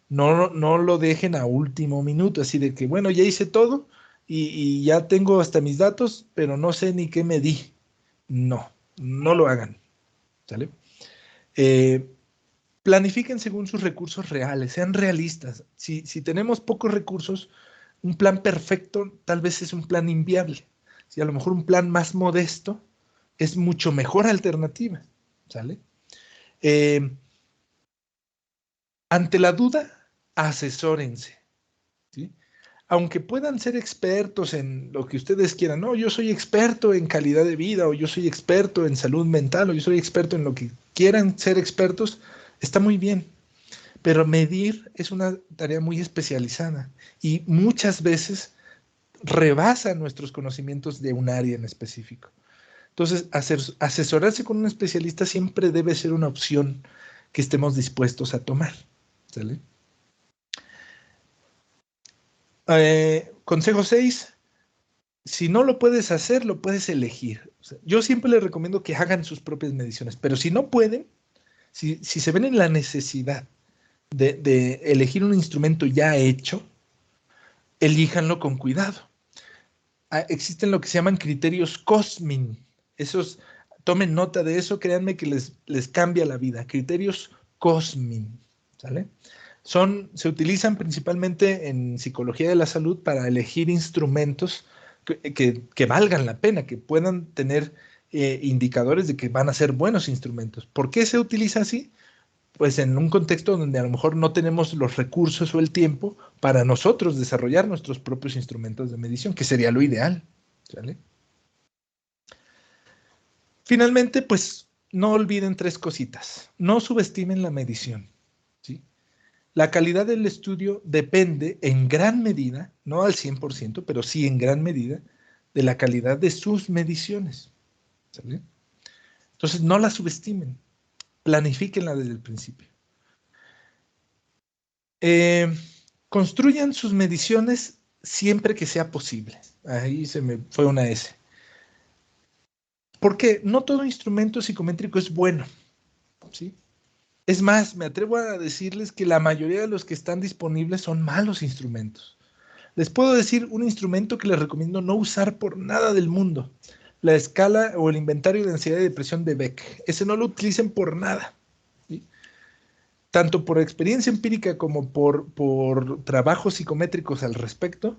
No lo dejen a último minuto, así de que, bueno, ya hice todo y ya tengo hasta mis datos, pero no sé ni qué medí. No lo hagan, ¿sale? Eh, Planifiquen según sus recursos reales, sean realistas. Si tenemos pocos recursos, un plan perfecto tal vez es un plan inviable. Si a lo mejor un plan más modesto es mucho mejor alternativa, ¿sale? Eh, Ante la duda, asesórense, ¿sí? Aunque puedan ser expertos en lo que ustedes quieran, no, yo soy experto en calidad de vida, o yo soy experto en salud mental, o yo soy experto en lo que quieran ser expertos, está muy bien. Pero medir es una tarea muy especializada y muchas veces rebasa nuestros conocimientos de un área en específico. Entonces, asesorarse con un especialista siempre debe ser una opción que estemos dispuestos a tomar, ¿sale? Consejo 6: si no lo puedes hacer, lo puedes elegir. O sea, yo siempre les recomiendo que hagan sus propias mediciones, pero si no pueden, si se ven en la necesidad de elegir un instrumento ya hecho, elíjanlo con cuidado. Existen lo que se llaman criterios COSMIN. Esos, tomen nota de eso, créanme que les cambia la vida. Criterios COSMIN, ¿sale? Se utilizan principalmente en psicología de la salud para elegir instrumentos que valgan la pena, que puedan tener indicadores de que van a ser buenos instrumentos. ¿Por qué se utiliza así? Pues en un contexto donde a lo mejor no tenemos los recursos o el tiempo para nosotros desarrollar nuestros propios instrumentos de medición, que sería lo ideal, ¿sale? Finalmente, pues no olviden tres cositas. No subestimen la medición, ¿sí? La calidad del estudio depende en gran medida, no al 100%, pero sí en gran medida, de la calidad de sus mediciones, ¿sale? Entonces, no la subestimen, planifíquenla desde el principio. Eh, Construyan sus mediciones siempre que sea posible. Ahí se me fue una S. Porque no todo instrumento psicométrico es bueno, ¿sí? Es más, me atrevo a decirles que la mayoría de los que están disponibles son malos instrumentos. Les puedo decir un instrumento que les recomiendo no usar por nada del mundo. La escala o el inventario de ansiedad y depresión de Beck. Ese no lo utilicen por nada, ¿sí? Tanto por experiencia empírica como por trabajos psicométricos al respecto,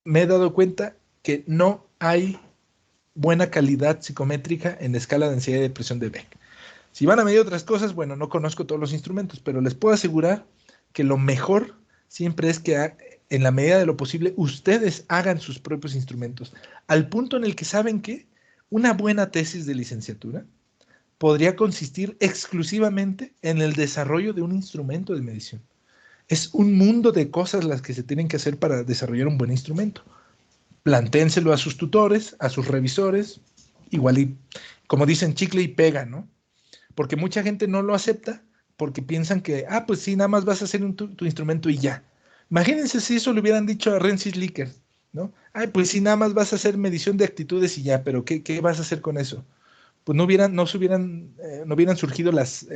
me he dado cuenta que no hay buena calidad psicométrica en la escala de ansiedad y depresión de Beck. Si van a medir otras cosas, bueno, no conozco todos los instrumentos, pero les puedo asegurar que lo mejor siempre es que en la medida de lo posible ustedes hagan sus propios instrumentos, al punto en el que saben que una buena tesis de licenciatura podría consistir exclusivamente en el desarrollo de un instrumento de medición. Es un mundo de cosas las que se tienen que hacer para desarrollar un buen instrumento. Plantéenselo a sus tutores, a sus revisores, igual y, como dicen, chicle y pega, ¿no? Porque mucha gente no lo acepta porque piensan que, pues sí, nada más vas a hacer tu instrumento y ya. Imagínense si eso le hubieran dicho a Rensis Licker, ¿no? Pues sí, nada más vas a hacer medición de actitudes y ya, pero ¿qué vas a hacer con eso? Pues no hubieran surgido las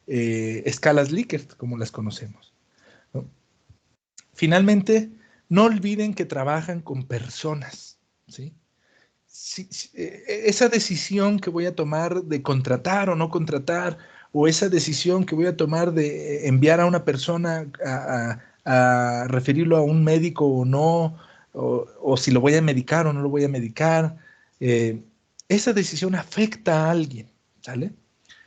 escalas Likert como las conocemos, ¿no? Finalmente, no olviden que trabajan con personas, ¿sí? Esa decisión que voy a tomar de contratar o no contratar, o esa decisión que voy a tomar de enviar a una persona a referirlo a un médico o no, o si lo voy a medicar o no lo voy a medicar, esa decisión afecta a alguien, ¿sale?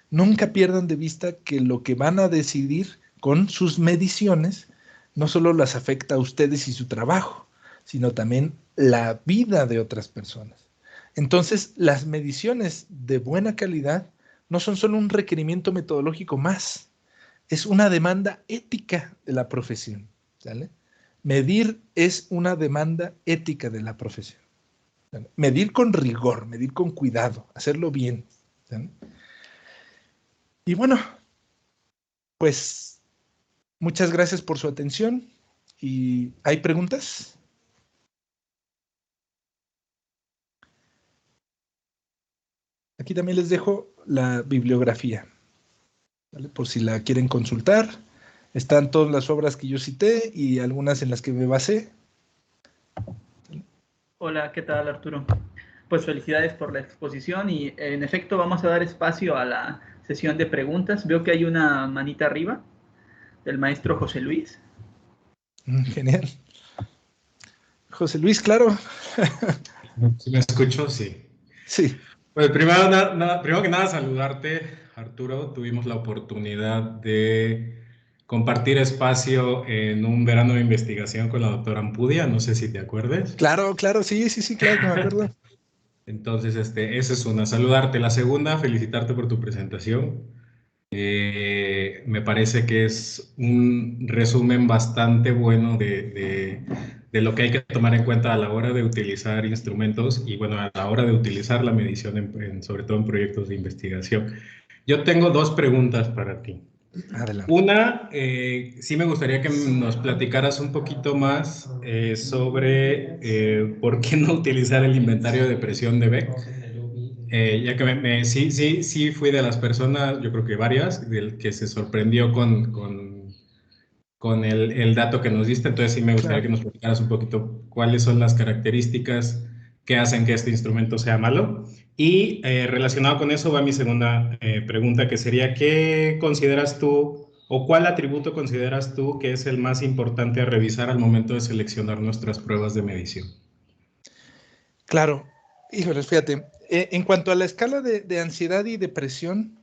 Nunca pierdan de vista que lo que van a decidir con sus mediciones no solo las afecta a ustedes y su trabajo, sino también la vida de otras personas. Entonces, las mediciones de buena calidad no son solo un requerimiento metodológico más, es una demanda ética de la profesión, ¿sale? Medir es una demanda ética de la profesión. ¿Sale? Medir con rigor, medir con cuidado, hacerlo bien, ¿sale? Y bueno, pues muchas gracias por su atención. ¿Y hay preguntas? Aquí también les dejo la bibliografía, ¿vale? Por si la quieren consultar. Están todas las obras que yo cité y algunas en las que me basé. Hola, ¿qué tal, Arturo? Pues felicidades por la exposición y en efecto vamos a dar espacio a la sesión de preguntas. Veo que hay una manita arriba del maestro José Luis. Genial. José Luis, claro. ¿Sí me escucho? Sí. Sí. Pues primero que nada, saludarte, Arturo. Tuvimos la oportunidad de compartir espacio en un verano de investigación con la doctora Ampudia, no sé si te acuerdes. Claro, claro, sí, sí, sí, claro que me acuerdo. Entonces, esa es una. Saludarte. La segunda, felicitarte por tu presentación. Me parece que es un resumen bastante bueno de lo que hay que tomar en cuenta a la hora de utilizar instrumentos y bueno, a la hora de utilizar la medición, sobre todo en proyectos de investigación. Yo tengo dos preguntas para ti. Adelante. Una, sí me gustaría que nos platicaras un poquito más sobre por qué no utilizar el inventario de presión de Beck. Ya que sí fui de las personas, yo creo que varias, del que se sorprendió con el dato que nos diste. Entonces sí me gustaría que Claro. nos platicaras un poquito cuáles son las características que hacen que este instrumento sea malo. Y relacionado con eso va mi segunda pregunta, que sería, ¿qué consideras tú o cuál atributo consideras tú que es el más importante a revisar al momento de seleccionar nuestras pruebas de medición? Claro. Híjoles, fíjate. En cuanto a la escala de ansiedad y depresión,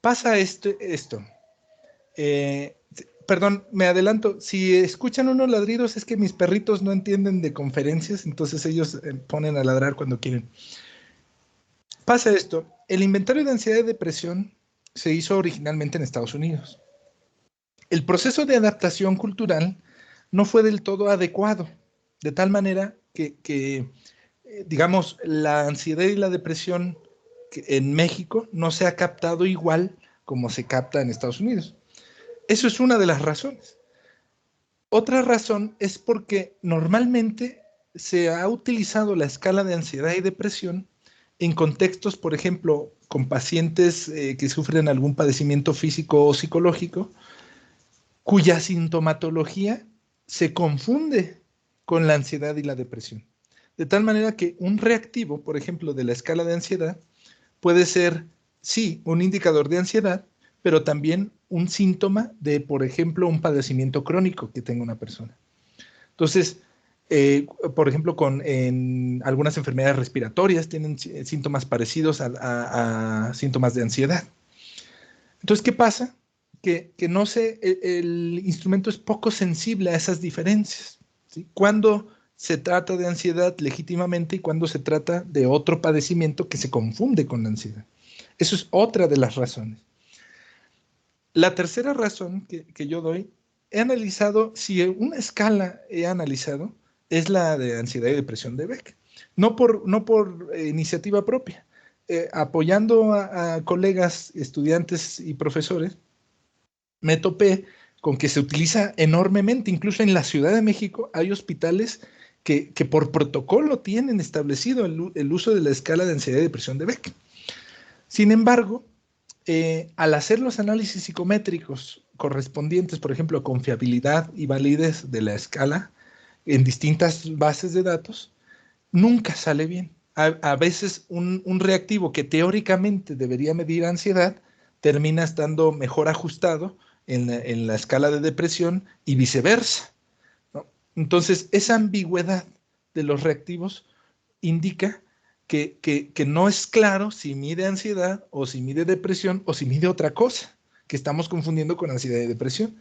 pasa esto. Perdón, me adelanto. Si escuchan unos ladridos es que mis perritos no entienden de conferencias, entonces ellos ponen a ladrar cuando quieren. Pasa esto. El inventario de ansiedad y depresión se hizo originalmente en Estados Unidos. El proceso de adaptación cultural no fue del todo adecuado, de tal manera que digamos, la ansiedad y la depresión en México no se ha captado igual como se capta en Estados Unidos. Eso es una de las razones. Otra razón es porque normalmente se ha utilizado la escala de ansiedad y depresión en contextos, por ejemplo, con pacientes que sufren algún padecimiento físico o psicológico, cuya sintomatología se confunde con la ansiedad y la depresión. De tal manera que un reactivo, por ejemplo, de la escala de ansiedad, puede ser, sí, un indicador de ansiedad, pero también un síntoma de, por ejemplo, un padecimiento crónico que tenga una persona. Entonces, por ejemplo, en algunas enfermedades respiratorias tienen síntomas parecidos a síntomas de ansiedad. Entonces, ¿qué pasa? Que no sé, el instrumento es poco sensible a esas diferencias, ¿sí? Cuando se trata de ansiedad legítimamente y cuando se trata de otro padecimiento que se confunde con la ansiedad. Eso es otra de las razones. La tercera razón que yo doy, he analizado, si una escala he analizado, es la de ansiedad y depresión de Beck. No por iniciativa propia. Apoyando a colegas, estudiantes y profesores, me topé con que se utiliza enormemente. Incluso en la Ciudad de México hay hospitales que por protocolo tienen establecido el uso de la escala de ansiedad y depresión de Beck. Sin embargo, al hacer los análisis psicométricos correspondientes, por ejemplo, a confiabilidad y validez de la escala en distintas bases de datos, nunca sale bien. A veces un reactivo que teóricamente debería medir ansiedad termina estando mejor ajustado en la escala de depresión y viceversa, ¿no? Entonces, esa ambigüedad de los reactivos indica que no es claro si mide ansiedad o si mide depresión o si mide otra cosa, que estamos confundiendo con ansiedad y depresión.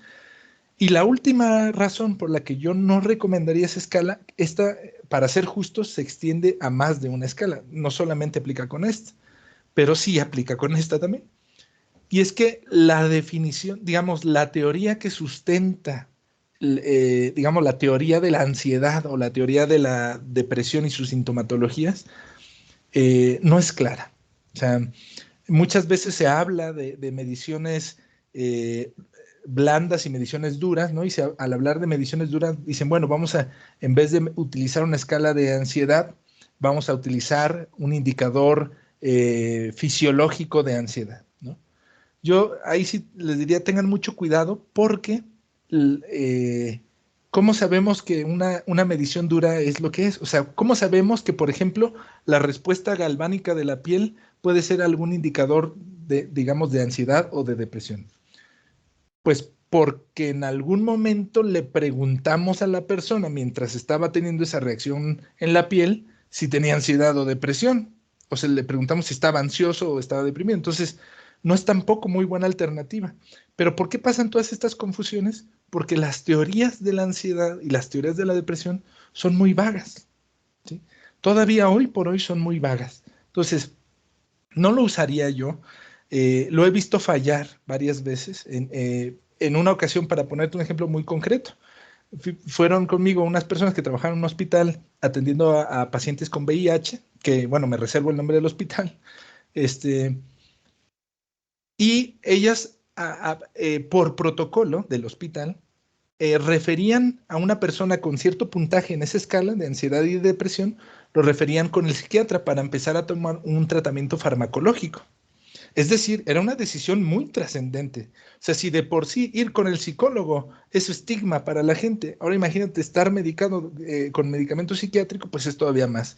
Y la última razón por la que yo no recomendaría esa escala, esta, para ser justos, se extiende a más de una escala. No solamente aplica con esta, pero sí aplica con esta también. Y es que la definición, digamos, la teoría que sustenta, digamos, la teoría de la ansiedad o la teoría de la depresión y sus sintomatologías, no es clara. O sea, muchas veces se habla de mediciones blandas y mediciones duras, ¿no? Y al hablar de mediciones duras, dicen, bueno, vamos a, en vez de utilizar una escala de ansiedad, vamos a utilizar un indicador fisiológico de ansiedad, ¿no? Yo ahí sí les diría, tengan mucho cuidado porque ¿cómo sabemos que una medición dura es lo que es? O sea, ¿cómo sabemos que, por ejemplo, la respuesta galvánica de la piel puede ser algún indicador de, digamos, de ansiedad o de depresión? Pues porque en algún momento le preguntamos a la persona mientras estaba teniendo esa reacción en la piel si tenía ansiedad o depresión. O sea, le preguntamos si estaba ansioso o estaba deprimido. Entonces, no es tampoco muy buena alternativa. Pero ¿por qué pasan todas estas confusiones? Porque las teorías de la ansiedad y las teorías de la depresión son muy vagas, ¿sí? Todavía hoy por hoy son muy vagas. Entonces, no lo usaría yo. Lo he visto fallar varias veces. En una ocasión, para ponerte un ejemplo muy concreto, fueron conmigo unas personas que trabajaban en un hospital atendiendo a pacientes con VIH, que, bueno, me reservo el nombre del hospital, y ellas, por protocolo del hospital, referían a una persona con cierto puntaje en esa escala de ansiedad y depresión, lo referían con el psiquiatra para empezar a tomar un tratamiento farmacológico. Es decir, era una decisión muy trascendente. O sea, si de por sí ir con el psicólogo es estigma para la gente, ahora imagínate estar medicado con medicamento psiquiátrico, pues es todavía más.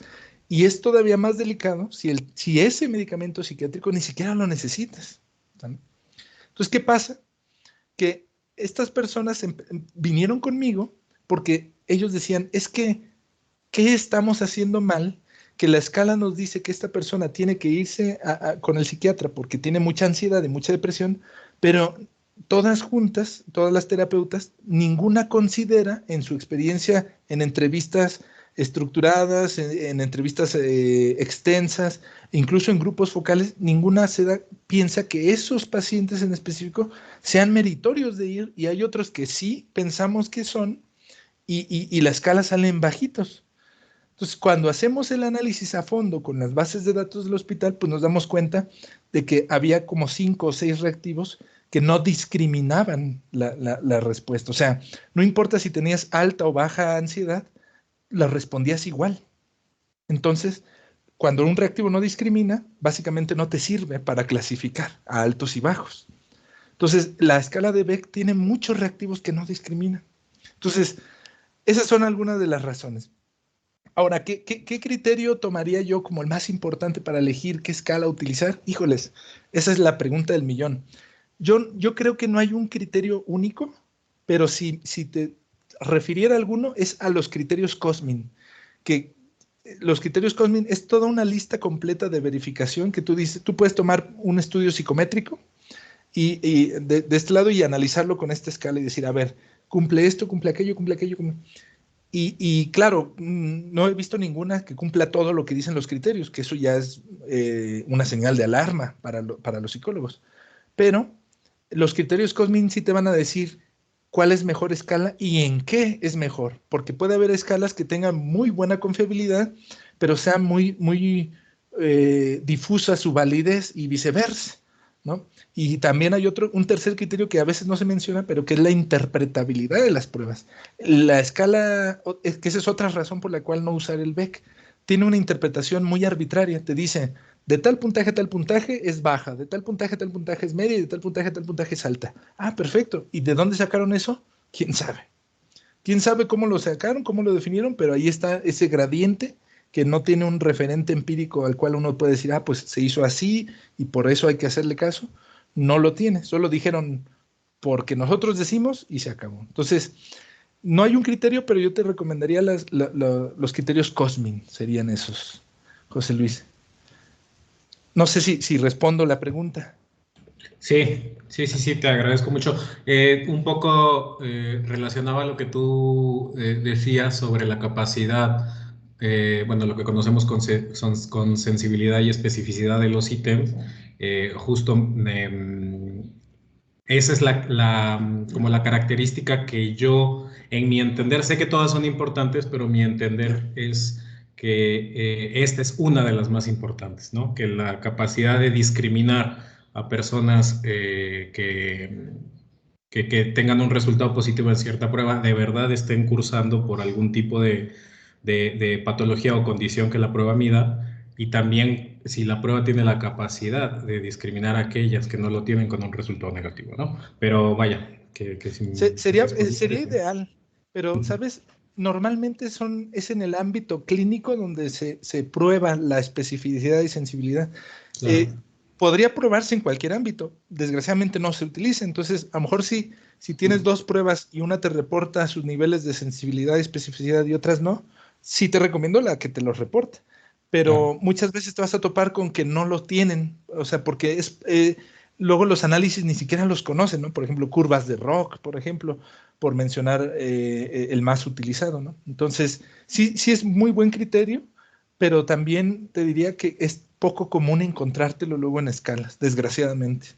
Y es todavía más delicado si ese medicamento psiquiátrico ni siquiera lo necesitas, ¿sí? Entonces, ¿qué pasa? Que estas personas vinieron conmigo porque ellos decían, es que, ¿qué estamos haciendo mal? Que la escala nos dice que esta persona tiene que irse con el psiquiatra porque tiene mucha ansiedad y mucha depresión, pero todas juntas, todas las terapeutas, ninguna considera en su experiencia en entrevistas estructuradas, en entrevistas extensas, incluso en grupos focales, ninguna piensa que esos pacientes en específico sean meritorios de ir y hay otros que sí pensamos que son y la escala salen bajitos. Entonces, cuando hacemos el análisis a fondo con las bases de datos del hospital, pues nos damos cuenta de que había como 5 o 6 reactivos que no discriminaban la respuesta. O sea, no importa si tenías alta o baja ansiedad, la respondías igual. Entonces, cuando un reactivo no discrimina, básicamente no te sirve para clasificar a altos y bajos. Entonces, la escala de Beck tiene muchos reactivos que no discriminan. Entonces, esas son algunas de las razones. Ahora, ¿qué criterio tomaría yo como el más importante para elegir qué escala utilizar? Híjoles, esa es la pregunta del millón. Yo creo que no hay un criterio único, pero si te refiriera a alguno es a los criterios Cosmin, que los criterios Cosmin es toda una lista completa de verificación que tú dices, tú puedes tomar un estudio psicométrico y de este lado y analizarlo con esta escala y decir, a ver, cumple esto, cumple aquello, cumple aquello, cumple... Y claro, no he visto ninguna que cumpla todo lo que dicen los criterios, que eso ya es una señal de alarma para los psicólogos. Pero los criterios Cosmin sí te van a decir cuál es mejor escala y en qué es mejor, porque puede haber escalas que tengan muy buena confiabilidad, pero sea muy, muy difusa su validez y viceversa, ¿no? Y también hay un tercer criterio que a veces no se menciona, pero que es la interpretabilidad de las pruebas. La escala, que esa es otra razón por la cual no usar el Beck, tiene una interpretación muy arbitraria. Te dice, de tal puntaje a tal puntaje es baja, de tal puntaje a tal puntaje es media y de tal puntaje a tal puntaje es alta. Ah, perfecto. ¿Y de dónde sacaron eso? ¿Quién sabe? ¿Quién sabe cómo lo sacaron, cómo lo definieron? Pero ahí está ese gradiente que no tiene un referente empírico al cual uno puede decir, ah, pues se hizo así y por eso hay que hacerle caso. No lo tiene, solo dijeron porque nosotros decimos y se acabó. Entonces, no hay un criterio, pero yo te recomendaría los criterios Cosmin, serían esos, José Luis. No sé si respondo la pregunta. Sí, te agradezco mucho. Un poco relacionaba lo que tú decías sobre la capacidad, bueno, lo que conocemos con sensibilidad y especificidad de los ítems. Justo esa es como la característica que yo, en mi entender, sé que todas son importantes, pero mi entender es que esta es una de las más importantes, ¿no? Que la capacidad de discriminar a personas que tengan un resultado positivo en cierta prueba, de verdad estén cursando por algún tipo de patología o condición que la prueba mida, y también si la prueba tiene la capacidad de discriminar a aquellas que no lo tienen con un resultado negativo, ¿no? Pero vaya, Sería ideal, pero, ¿sabes? Normalmente es en el ámbito clínico donde se prueba la especificidad y sensibilidad. Claro. Podría probarse en cualquier ámbito. Desgraciadamente no se utiliza. Entonces, a lo mejor si tienes dos pruebas y una te reporta sus niveles de sensibilidad y especificidad y otras no, sí te recomiendo la que te los reporte. Pero muchas veces te vas a topar con que no lo tienen. O sea, porque luego los análisis ni siquiera los conocen, ¿no? Por ejemplo, curvas de ROC, por ejemplo, por mencionar el más utilizado, ¿no? Entonces, sí es muy buen criterio, pero también te diría que es poco común encontrártelo luego en escalas, desgraciadamente.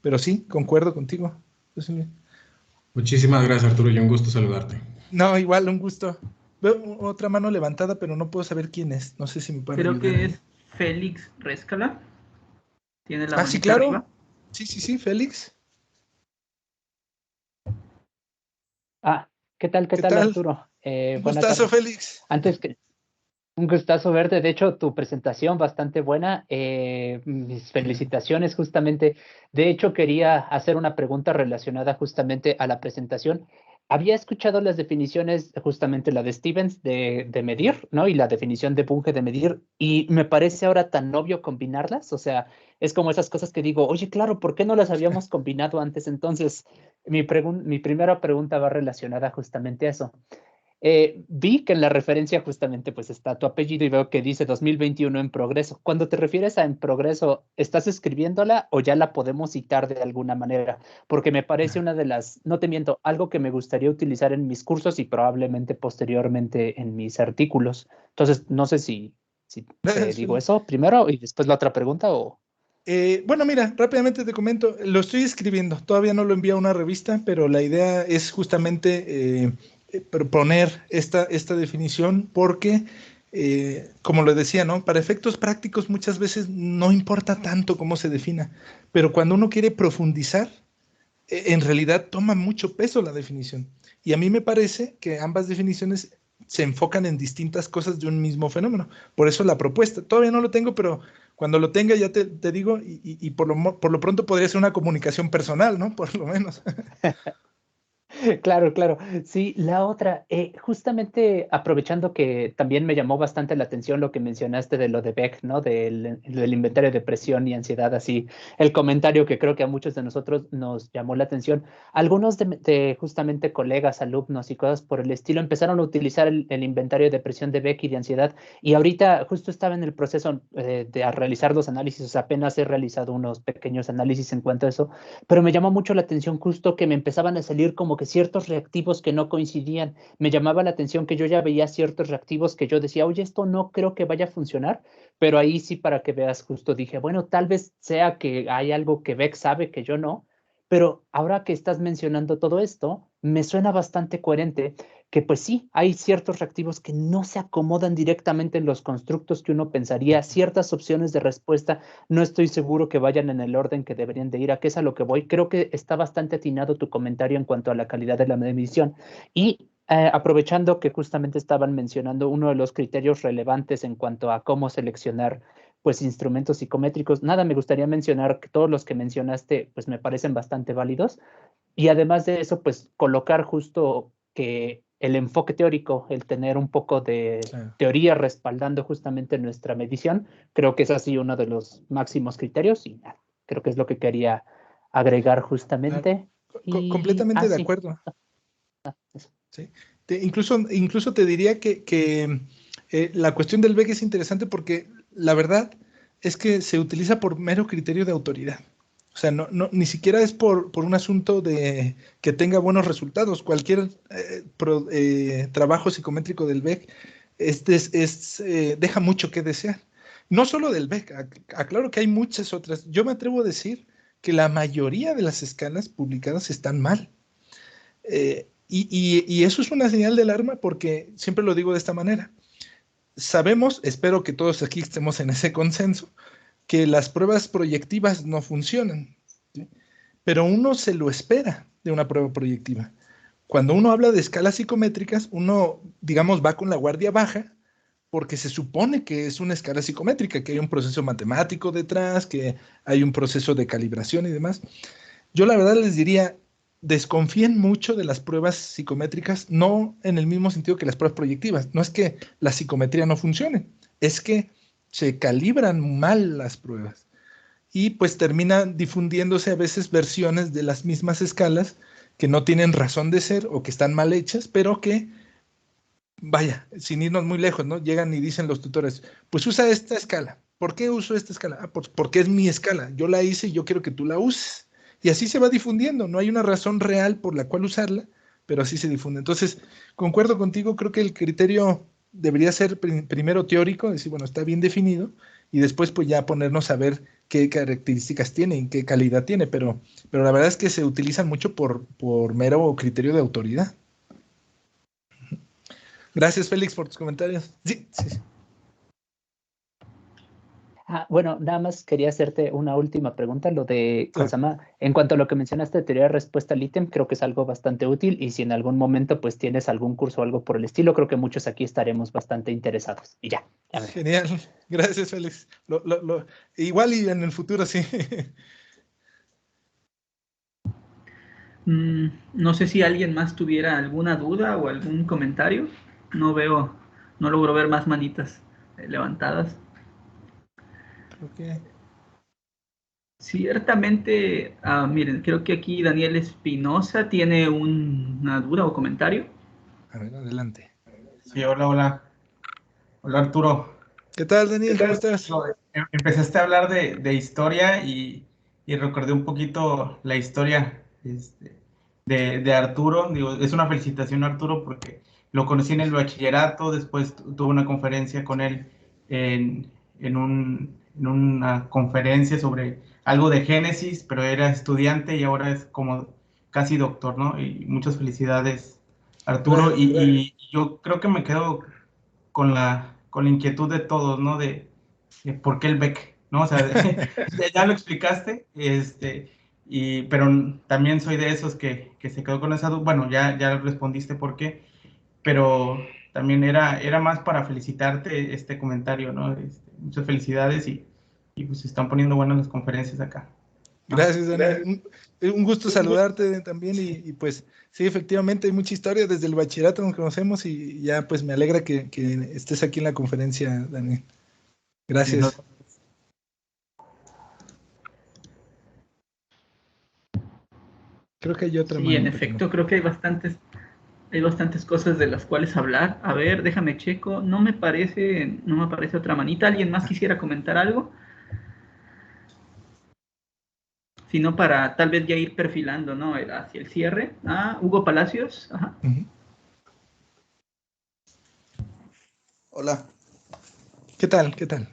Pero sí, concuerdo contigo. Pues, Muchísimas gracias, Arturo, y un gusto saludarte. no, igual, un gusto. Veo otra mano levantada, pero no puedo saber quién es. No sé si me pueden Creo ayudar que ahí. es Félix Rescala. Tiene la Ah, sí, manita claro. arriba. Sí, Félix. ¿Qué ¿Qué tal, tal? Arturo? Un Buena gustazo, tarde. Félix. Antes que un gustazo verte, de hecho, tu presentación bastante buena. Mis felicitaciones, justamente. De hecho, quería hacer una pregunta relacionada justamente a la presentación. Había escuchado las definiciones, justamente la de Stevens de medir, ¿no? Y la definición de Bunge de medir, y me parece ahora tan obvio combinarlas. O sea, es como esas cosas que digo, oye, claro, ¿por qué no las habíamos combinado antes? Entonces, mi primera pregunta va relacionada justamente a eso. Vi que en la referencia justamente pues está tu apellido y veo que dice 2021 en progreso. Cuando te refieres a en progreso, ¿estás escribiéndola o ya la podemos citar de alguna manera? Porque me parece una de las, no te miento, algo que me gustaría utilizar en mis cursos y probablemente posteriormente en mis artículos. Entonces, no sé si te digo eso primero y después la otra pregunta o... Bueno, mira, rápidamente te comento, lo estoy escribiendo, todavía no lo envío a una revista, pero la idea es justamente proponer esta definición porque, como lo decía, ¿no? Para efectos prácticos muchas veces no importa tanto cómo se defina, pero cuando uno quiere profundizar, en realidad toma mucho peso la definición. Y a mí me parece que ambas definiciones se enfocan en distintas cosas de un mismo fenómeno. Por eso la propuesta. Todavía no lo tengo, pero cuando lo tenga ya te digo, y por lo pronto podría ser una comunicación personal, ¿no? Por lo menos. Claro, claro. Sí, la otra, justamente aprovechando que también me llamó bastante la atención lo que mencionaste de lo de Beck, ¿no? Del inventario de depresión y ansiedad, así, el comentario que creo que a muchos de nosotros nos llamó la atención. Algunos de justamente colegas, alumnos y cosas por el estilo empezaron a utilizar el inventario de depresión de Beck y de ansiedad, y ahorita justo estaba en el proceso de realizar los análisis, o sea, apenas he realizado unos pequeños análisis en cuanto a eso, pero me llamó mucho la atención justo que me empezaban a salir como que ciertos reactivos que no coincidían. Me llamaba la atención que yo ya veía ciertos reactivos que yo decía, oye, esto no creo que vaya a funcionar, pero ahí sí para que veas justo dije, bueno, tal vez sea que hay algo que Beck sabe que yo no, pero ahora que estás mencionando todo esto, me suena bastante coherente que pues sí, hay ciertos reactivos que no se acomodan directamente en los constructos que uno pensaría, ciertas opciones de respuesta no estoy seguro que vayan en el orden que deberían de ir. ¿A qué es a lo que voy? Creo que está bastante atinado tu comentario en cuanto a la calidad de la medición. Y aprovechando que justamente estaban mencionando uno de los criterios relevantes en cuanto a cómo seleccionar pues instrumentos psicométricos, nada, me gustaría mencionar que todos los que mencionaste pues me parecen bastante válidos. Y además de eso, pues colocar justo que el enfoque teórico, el tener un poco de Claro. teoría respaldando justamente nuestra medición, creo que es así uno de los máximos criterios y nada, creo que es lo que quería agregar Claro. justamente. Y Completamente de sí, acuerdo. eso. ¿Sí? Incluso te diría que la cuestión del VEG es interesante porque la verdad es que se utiliza por mero criterio de autoridad. O sea, ni siquiera es por un asunto de que tenga buenos resultados. Cualquier trabajo psicométrico del BEC deja mucho que desear. No solo del BEC, aclaro que hay muchas otras. Yo me atrevo a decir que la mayoría de las escalas publicadas están mal. Y eso es una señal de alarma porque siempre lo digo de esta manera. Sabemos, espero que todos aquí estemos en ese consenso, que las pruebas proyectivas no funcionan, ¿sí? Pero uno se lo espera de una prueba proyectiva. Cuando uno habla de escalas psicométricas, uno, digamos, va con la guardia baja porque se supone que es una escala psicométrica, que hay un proceso matemático detrás, que hay un proceso de calibración y demás. Yo la verdad les diría, desconfíen mucho de las pruebas psicométricas, no en el mismo sentido que las pruebas proyectivas. No es que la psicometría no funcione, es que se calibran mal las pruebas y pues terminan difundiéndose a veces versiones de las mismas escalas que no tienen razón de ser o que están mal hechas, pero que, vaya, sin irnos muy lejos, ¿no? Llegan y dicen los tutores, pues usa esta escala. ¿Por qué uso esta escala? Ah, pues porque es mi escala. Yo la hice y yo quiero que tú la uses. Y así se va difundiendo. No hay una razón real por la cual usarla, pero así se difunde. Entonces, concuerdo contigo, creo que el criterio debería ser primero teórico, decir, bueno, está bien definido, y después pues ya ponernos a ver qué características tiene y qué calidad tiene, pero la verdad es que se utilizan mucho por mero criterio de autoridad. Gracias, Félix, por tus comentarios. Sí. Bueno, nada más quería hacerte una última pregunta, lo de Claro. Kosama. En cuanto a lo que mencionaste de teoría de respuesta al ítem, creo que es algo bastante útil y si en algún momento pues tienes algún curso o algo por el estilo, creo que muchos aquí estaremos bastante interesados. Y ya. Genial, gracias, Félix. Igual y en el futuro, sí. No sé si alguien más tuviera alguna duda o algún comentario. No logro ver más manitas levantadas. Okay. Ciertamente, miren, creo que aquí Daniel Espinosa tiene una duda o comentario. A ver, adelante. Sí, hola Arturo. ¿Qué tal, Daniel? ¿Cómo estás? Empezaste a hablar de historia y recordé un poquito la historia de Arturo. Digo, es una felicitación a Arturo porque lo conocí en el bachillerato, después tuve una conferencia con él en una conferencia sobre algo de Génesis, pero era estudiante y ahora es como casi doctor, ¿no? Y muchas felicidades, Arturo. Gracias. Y yo creo que me quedo con la inquietud de todos, ¿no? De por qué el BEC, ¿no? O sea, ya lo explicaste, pero también soy de esos que se quedó con esa duda. Bueno, ya respondiste por qué, pero también era más para felicitarte este comentario, ¿no? Muchas felicidades y pues se están poniendo buenas las conferencias acá. Gracias, Daniel. Un gusto saludarte también y pues sí, efectivamente hay mucha historia desde el bachillerato nos conocemos y ya pues me alegra que estés aquí en la conferencia, Daniel. Gracias. Sí, Creo que hay otra Sí, mano. en efecto, creo que hay bastantes cosas de las cuales hablar. A ver, déjame checo. No me aparece otra manita. ¿Alguien más quisiera comentar algo? Sino para tal vez ya ir perfilando, ¿no? Hacia el cierre. Hugo Palacios. Ajá. Hola. ¿Qué tal? ¿Qué tal?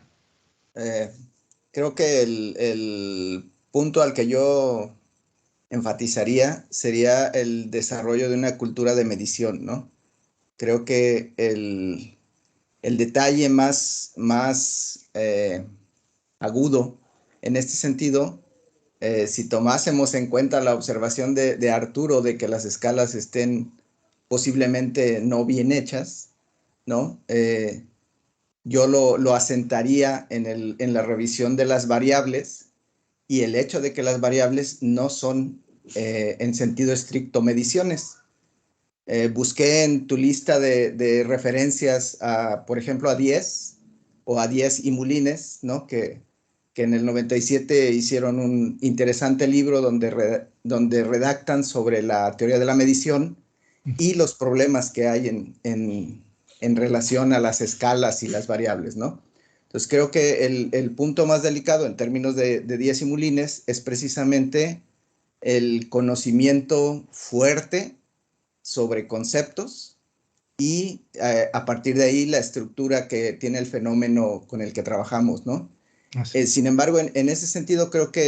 Creo que el punto al que yo enfatizaría sería el desarrollo de una cultura de medición, ¿no? Creo que el detalle más agudo en este sentido, si tomásemos en cuenta la observación de Arturo de que las escalas estén posiblemente no bien hechas, ¿no? Yo lo asentaría en la revisión de las variables y el hecho de que las variables no son en sentido estricto mediciones. Busqué en tu lista de referencias, por ejemplo, a 10 o a 10 y Mulines, ¿no? Que en el 97 hicieron un interesante libro donde redactan sobre la teoría de la medición y los problemas que hay en relación a las escalas y las variables, ¿no? Entonces creo que el punto más delicado en términos de Díaz y Moulines es precisamente el conocimiento fuerte sobre conceptos y a partir de ahí la estructura que tiene el fenómeno con el que trabajamos, ¿no? Sin embargo, en ese sentido creo que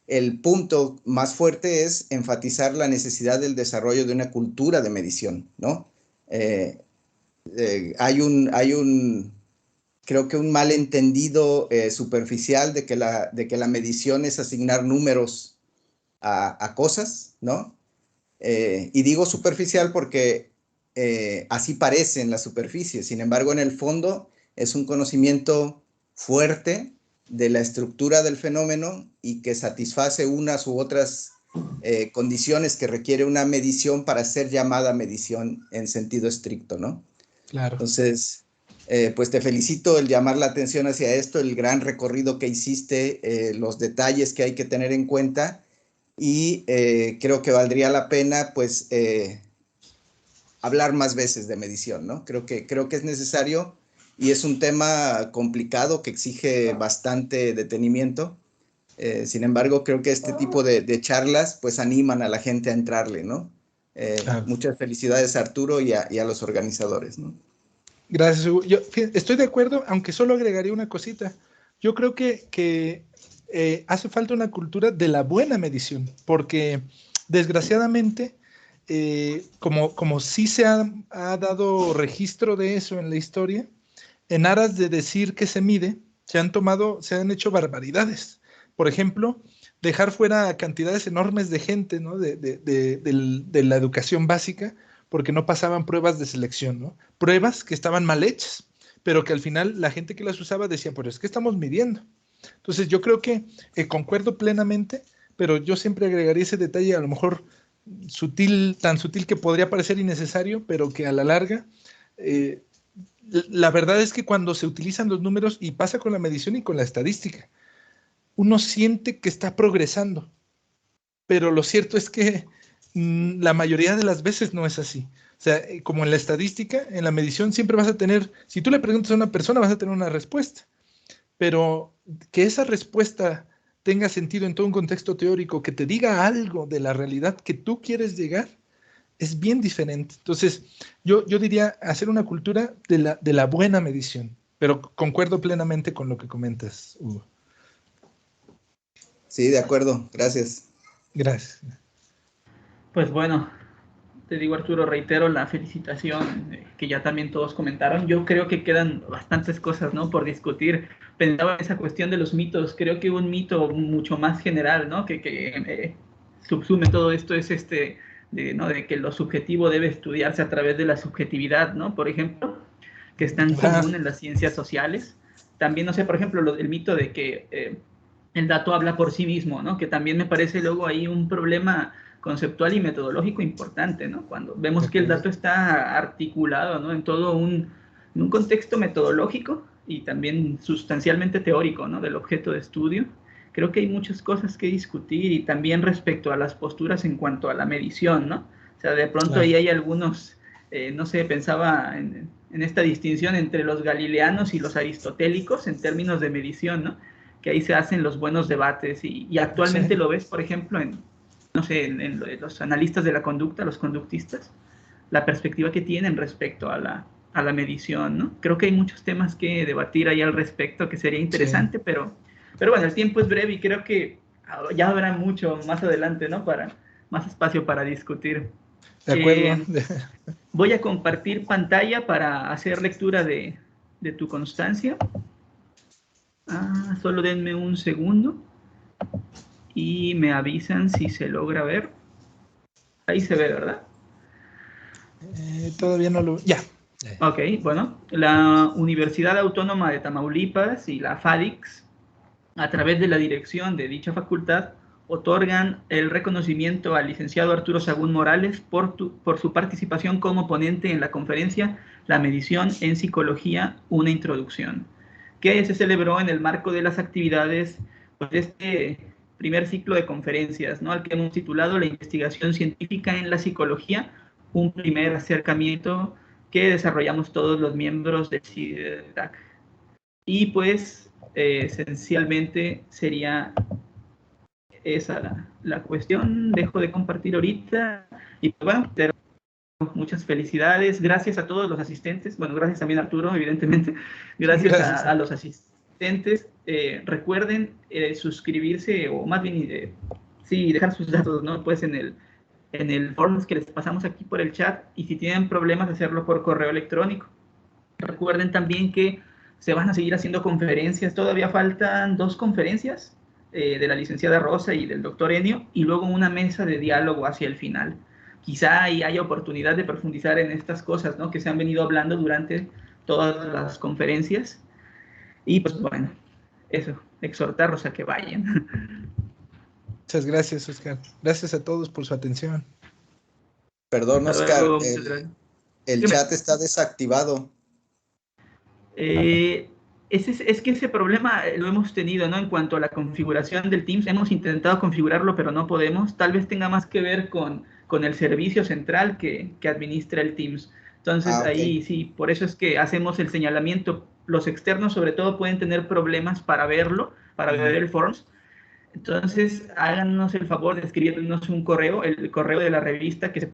el punto más fuerte es enfatizar la necesidad del desarrollo de una cultura de medición, ¿no? Creo que un malentendido superficial de que la medición es asignar números a cosas, ¿no? Y digo superficial porque así parece en la superficie. Sin embargo, en el fondo es un conocimiento fuerte de la estructura del fenómeno y que satisface unas u otras condiciones que requiere una medición para ser llamada medición en sentido estricto, ¿no? Claro. Entonces, pues te felicito el llamar la atención hacia esto, el gran recorrido que hiciste, los detalles que hay que tener en cuenta y creo que valdría la pena, pues, hablar más veces de medición, ¿no? Creo que es necesario y es un tema complicado que exige bastante detenimiento. Sin embargo, creo que este tipo de charlas, pues, animan a la gente a entrarle, ¿no? Claro. Muchas felicidades a Arturo y a los organizadores, ¿no? Gracias, Hugo. Yo estoy de acuerdo, aunque solo agregaría una cosita. Yo creo que hace falta una cultura de la buena medición, porque desgraciadamente, como sí se ha dado registro de eso en la historia, en aras de decir que se mide, se han hecho barbaridades. Por ejemplo, dejar fuera cantidades enormes de gente, ¿no? de la educación básica, porque no pasaban pruebas de selección, ¿no? Pruebas que estaban mal hechas, pero que al final la gente que las usaba decía, pero es que estamos midiendo. Entonces yo creo que concuerdo plenamente, pero yo siempre agregaría ese detalle, a lo mejor sutil, tan sutil que podría parecer innecesario, pero que a la larga, la verdad es que cuando se utilizan los números, y pasa con la medición y con la estadística, uno siente que está progresando, pero lo cierto es que la mayoría de las veces no es así. O sea, como en la estadística, en la medición siempre vas a tener, si tú le preguntas a una persona vas a tener una respuesta, pero que esa respuesta tenga sentido en todo un contexto teórico, que te diga algo de la realidad que tú quieres llegar, es bien diferente. Entonces, yo diría hacer una cultura de la buena medición, pero concuerdo plenamente con lo que comentas, Hugo. Sí, de acuerdo. Gracias. Gracias. Pues bueno, te digo, Arturo, reitero la felicitación que ya también todos comentaron. Yo creo que quedan bastantes cosas, ¿no?, por discutir. Pensaba en esa cuestión de los mitos. Creo que un mito mucho más general, ¿no?, que subsume todo esto es de que lo subjetivo debe estudiarse a través de la subjetividad, ¿no?, por ejemplo, que es tan común en las ciencias sociales. También, no sé, por ejemplo, el mito de que el dato habla por sí mismo, ¿no?, que también me parece luego ahí un problema conceptual y metodológico importante, ¿no? Cuando vemos que el dato está articulado, ¿no?, en todo un contexto metodológico y también sustancialmente teórico, ¿no?, del objeto de estudio. Creo que hay muchas cosas que discutir y también respecto a las posturas en cuanto a la medición, ¿no? O sea, de pronto ahí hay algunos, no sé, pensaba en esta distinción entre los galileanos y los aristotélicos en términos de medición, ¿no?, que ahí se hacen los buenos debates y actualmente lo ves, por ejemplo, no sé, en los analistas de la conducta, los conductistas, la perspectiva que tienen respecto a la medición, ¿no? Creo que hay muchos temas que debatir ahí al respecto que sería interesante, pero bueno, el tiempo es breve y creo que ya habrá mucho más adelante, ¿no?, más espacio para discutir. De acuerdo. Voy a compartir pantalla para hacer lectura de tu constancia. Solo denme un segundo y me avisan si se logra ver. Ahí se ve, ¿verdad? Todavía no lo... Ya. Ok, bueno. La Universidad Autónoma de Tamaulipas y la FADICS, a través de la dirección de dicha facultad, otorgan el reconocimiento al licenciado Arturo Sagún Morales por su participación como ponente en la conferencia La medición en psicología, una introducción, que se celebró en el marco de las actividades de este primer ciclo de conferencias, ¿no?, al que hemos titulado La investigación científica en la psicología, un primer acercamiento que desarrollamos todos los miembros del CIDAC. Y pues esencialmente sería esa la cuestión. Dejo de compartir ahorita y bueno, muchas felicidades, gracias a todos los asistentes, bueno, gracias también a Arturo, evidentemente, gracias a los asistentes. Recuerden suscribirse, o más bien, sí, dejar sus datos, ¿no? Pues en el form que les pasamos aquí por el chat, y si tienen problemas, hacerlo por correo electrónico. Recuerden también que se van a seguir haciendo conferencias, todavía faltan 2 conferencias, de la licenciada Rosa y del doctor Enio, y luego una mesa de diálogo hacia el final. Quizá ahí haya oportunidad de profundizar en estas cosas, ¿no?, que se han venido hablando durante todas las conferencias. Y pues bueno, eso, exhortarlos a que vayan. Muchas gracias, Oscar. Gracias a todos por su atención. Perdón, Hasta Oscar, luego, el chat está desactivado. Es que ese problema lo hemos tenido, ¿no? En cuanto a la configuración del Teams, hemos intentado configurarlo, pero no podemos. Tal vez tenga más que ver con el servicio central que administra el Teams. Entonces, Okay. ahí sí, por eso es que hacemos el señalamiento. Los externos, sobre todo, pueden tener problemas para verlo, para ver el Forms. Entonces, háganos el favor de escribirnos un correo, el correo de la revista, que se